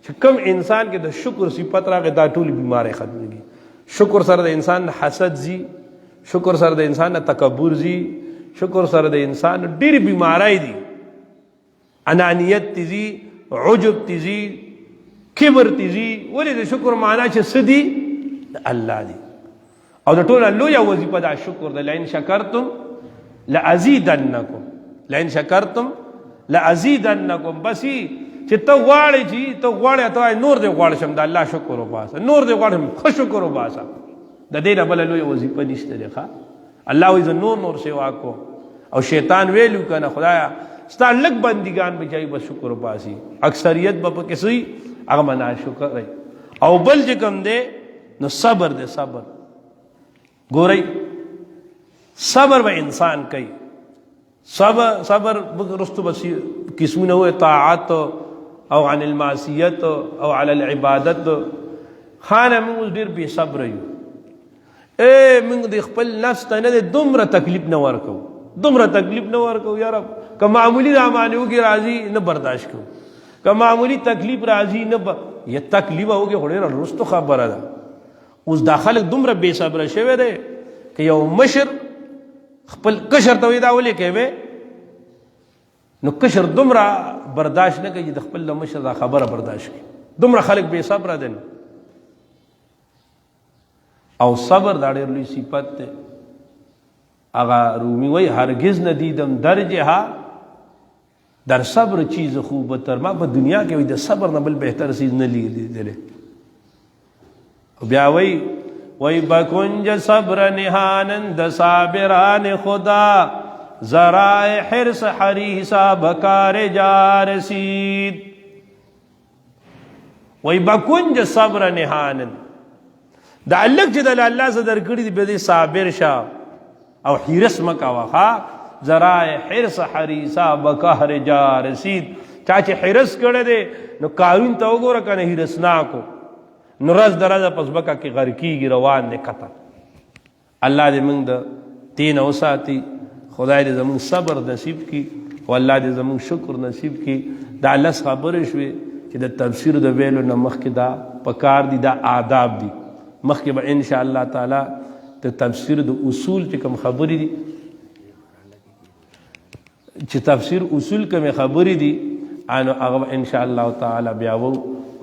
چې کوم انسان کې د شکر صفت راغی دا ټولې بیماری ختمېږي شکر سره د انسان حسد ځي شکر سره د انسان تکبر ځي شکر سره د انسان ډېرې بیماری دي انانیت تی ځي عجب تی ځي کبر تی ځي ولې د شکر معنا چې څه دي د الله دي او د ټوله لویه وظیفه دا شکر ده لئن شکرتم لازیدنکم لئن شکرتم لازیدنکم بس چې ته غواړې چې ته غواړې ته نور دې غواړ شم د الله شکر وباسه نور دې غواړم ښه شکر وباسه د دې نه بله لویه وظیفه نشته دی ښه الله وایي زه نور سوا کوم او شیطان ویلو که نه خدایا ستا لږ بندګان به چایي بس شکر وباسي اکثریت به پکې څه وي هغه به ناشکر دی او بل چې کوم دی نو صبر دی صبر ګورئ صبر به انسان کوي صبر رستو بس قسمونه وي طاعت او عن المعصیت او علی العبادت خانه موږ ډېر بې صبره یو موږ د خپل نفس ته نه دی دومره تکلیف نه ورکوو دومره تکلیف نه ورکو یا رب که معمولی رامانه وګي راځي نه برداشت کو که معمولی تکلیف راځي نه یا تکلیف وګي هډه رستو خبره ده اوس داخله دومره بے صبر شوی دی که یو مشر خپل کشر ته وی دا ولې کوي نو کشر دومره برداشت نه کوي د خپل مشر دا خبره برداشت کوي دومره خلک بے صبر دي او صبر دا ډېر لوی صفت ده اغا رومی وی هرگز ندیدم درجها در صبر چیز خوب تر ما په دنیا کې وي د صبر نه بل بهتر چیز نه لیدل بیا وی بکنج صبر نهانند صابران خدا ذرائع حرص حریصا بکار جا رسید وی بکنج صبر نهانند دا الک چې د الله ز درکړي دی به صابر شه او حرص مکوا ها ذرائع حرص حریصا بکار جا رسید چا چې حرص کړي دی نو کارون ته وګوره کنه حرص نا کو نو رز درازه پس بکا کې غرقیږي روان نه کته الله دې موږ د تین او ساتي خدای دې زموږ صبر نصیب کی او الله دې زموږ شکر نصیب کی دا الله خبرې شوي چې د تفسیر د ویلو نه مخکې دا پکار دي دا آداب دي مخکې به ان شاء الله تعالی د تفسیر د اصول چې کوم خبرې دي چې تفسیر اصول کوم خبرې دي انو هغه ان شاء الله تعالی بیا وو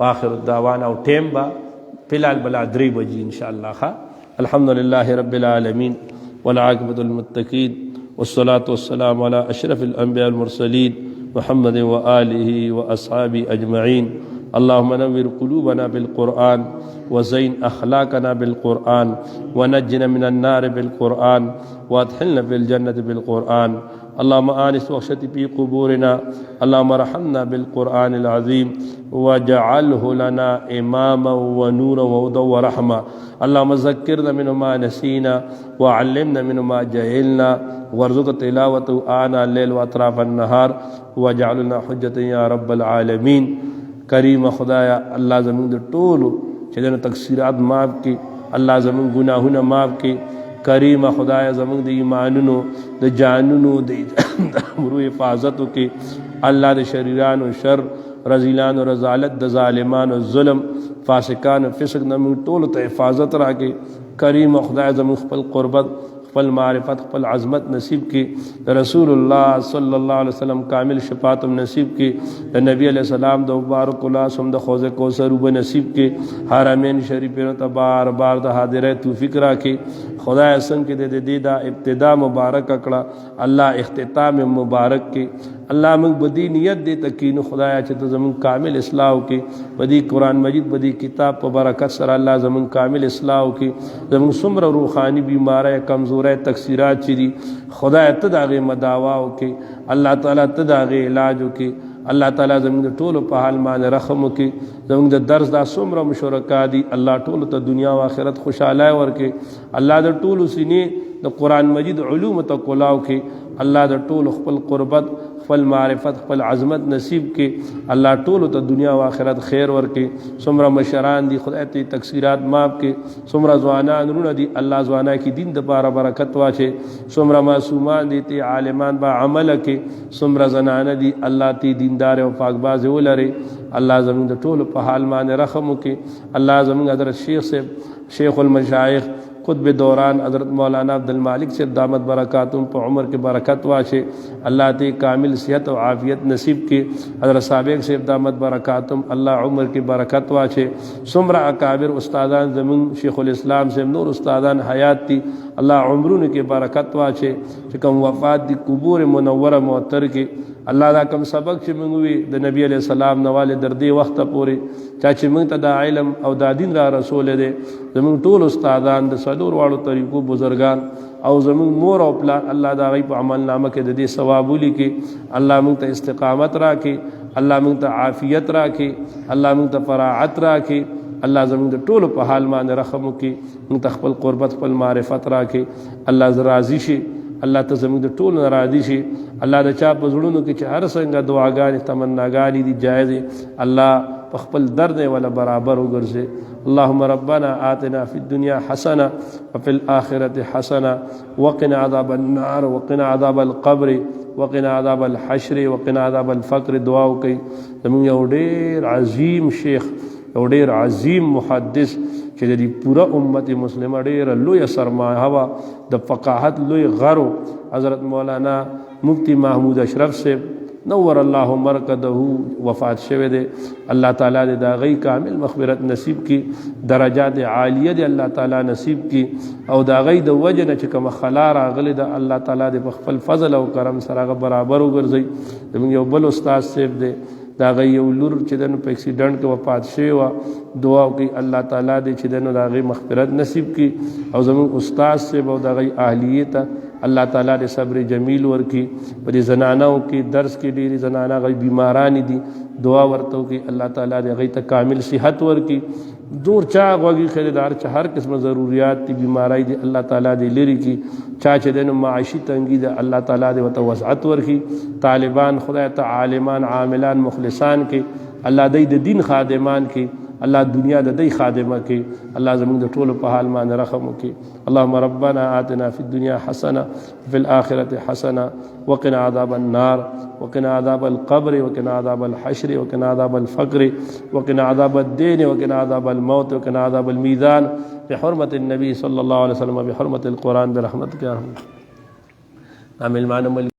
واخر الدعوانا او ټیم با فلال بلا 3 بجې ان شاء الله الحمد لله رب العالمين والعاقبة للمتقين والصلاة والسلام على أشرف الأنبياء والمرسلين محمد وآله وأصحابه أجمعين اللهم نور قلوبنا بالقرآن وزين أخلاقنا بالقرآن ونجنا من النار بالقرآن وادخلنا في الجنة بالقرآن اللهم آنس وخشتي في قبورنا اللهم ارحمنا بالقرآن العظيم واجعله لنا إماما ونورا وهدى ورحمة اللهم ذكرنا منه ما نسينا وعلمنا منه ما جهلنا وارزق تلاوته آناء الليل وأطراف النهار واجعلنا حجة يا رب العالمين کریم خدایا الله زمون د ټولو چې دنه تقصیرات معاف کی الله زمون گناهونه معاف کی کریم خدایا زمون د ایمانونو د جانونو د امرو حفاظت کی الله د شریرانو شر رذیلان او رذالت د ظالمان او ظلم فاسقان فسق نه ټولو ته حفاظت راکې کریم خدایا زمون خپل قربت خپل معرفت خپل عظمت نصیب کی رسول الله صلی الله علیه وسلم کامل شفاعت نصیب کی نبی علیہ السلام د مبارک الله سم د خوزه کوثر وب نصیب کی حرمین شریفین ته بار بار د حاضر توفیق راکې خدای څنګه د دې دا ابتدا مبارک کړه الله اختتام مبارک کی الله موږ بدی نیت دې تکینو خدایا چې ته زمون کامل اصلاح کی بدی قران مجید بدی کتاب په برکت سره الله زمون کامل اصلاح کی زمون سمره روحانی بیماره کمزوره تقصیرات چي خدای ته داغه مداوا او کی الله تعالی ته داغه علاج او کی الله تعالی زمون ټولو په حال باندې رحم وکي زمون د درس دا څومره مشورکا دي الله ټولو ته دنیا او آخرت خوشاله ورکي الله د ټولو سینې د قران مجید علوم ته کولاو کې الله د ټولو خپل قربت خپل معرفت خپل عظمت نصیب کې الله ټولو ته دنیا او آخرت خیر ورکي څومره مشران دي خدای ته تقصیرات معاف کې څومره ځوانان رونه دي الله ځوانای کې دین د بار برکت واچي څومره معصومان دي ته عالمان با عمل کې څومره زنانه دي الله ته دیندار او پاکباز ولري الله زمون د ټولو په حال باندې رحم وکي الله زمون حضرت شیخ المشایخ قطب دوران حضرت مولانا عبدالمالک سے دامت برکاتم په عمر کې برکت واشه الله ته کامل صحت او عافیت نصیب کې حضرت سابق سے دامت برکاتم الله عمر کې برکت واشه سمرا اکابر استادان زمون شیخ الاسلام سے نور استادان حیات تھی الله عمرونو کې برکت واشه چې کوم وفات دي قبور منوره معطر کې الله دا کوم سبق چې موږ وی د نبی علیہ السلام نواله در دې وخت پورې چا چې موږ ته د علم او د دین را رسول دي زموږ ټول استادان د څلور واړو طریقو بزرگان او زموږ مور او پلان الله دا غي په عمل نامه کې د دې ثواب ولي الله موږ ته استقامت راکړي الله موږ ته عافیت راکړي الله موږ ته فراعت راکړي الله زموږ د ټولو په حال باندې رحم وکړي موږ ته خپل قربت خپل معرفت راکړي الله راضي شي الله ته زموږ د ټولو نه راضي شي. الله د چا په زړونو کې چې هر څنګه دعاګانې تمناګانې دي جایز الله په خپل درد ولا برابر وګرځي. اللهم ربنا آتنا في الدنيا حسنة وفي الآخرة حسنة وقنا عذاب النار وقنا عذاب القبر وقنا عذاب الحشر وقنا عذاب الفقر. دعا وکړئ زموږ یو ډېر عظیم شیخ، یو ډېر عظیم محدث چې د دې پوره امت مسلمه ډېره لویه سرمایه وه، د فقاهت لوی غرو، حضرت مولانا مفتی محمود اشرف صاحب نور الله مرکزه وفات شوه دی. الله تعالی دې دا غي کامل مغفرت نصیب کی، درجات عالیه دې الله تعالی نصیب کی، او دا غي د وجنه چې کوم خلا راغلی د الله تعالی دې په خپل فضل او کرم سره برابر وګرځي. زموږ یو بل استاد صاحب دی، دا غي یو لور چې دنه په اکسیډنټ کې وفات شوی و، دعا وکړي الله تعالی دې چې دنه دا غي مغفرت نصیب کی، او زموږ استاد صاحب او دا غي اهلیه ته الله تعالی دې صبر جمیل ورکی. په دې زنانو کې درس کې ډېری زنانه غي بیماران دي، دعا ورته وکړي الله تعالی دې غي ته کامل صحت ورکی. دور چا غوږی خریدار چې هر قسم ضرورت دي بیماری دي الله تعالی دې لري کی. چا چې دنه معاشي تنګي ده الله تعالی دې وته وسعت ورکی. طالبان خدای ته عالمان عاملان مخلصان کې الله دې د دین خادمان کې الله دنیا د دې خادمه کې الله زموږ د ټولو په حال باندې رحم وکړي. اللهم ربنا آتنا في الدنيا حسنة وفي الآخرة حسنة وقنا عذاب النار وقنا عذاب القبر وقنا عذاب الحشر وقنا عذاب الفقر وقنا عذاب الدين وقنا عذاب الموت وقنا عذاب الميزان بحرمة النبي صلى الله عليه وسلم بحرمة القرآن برحمتك يا رب. عامل معنا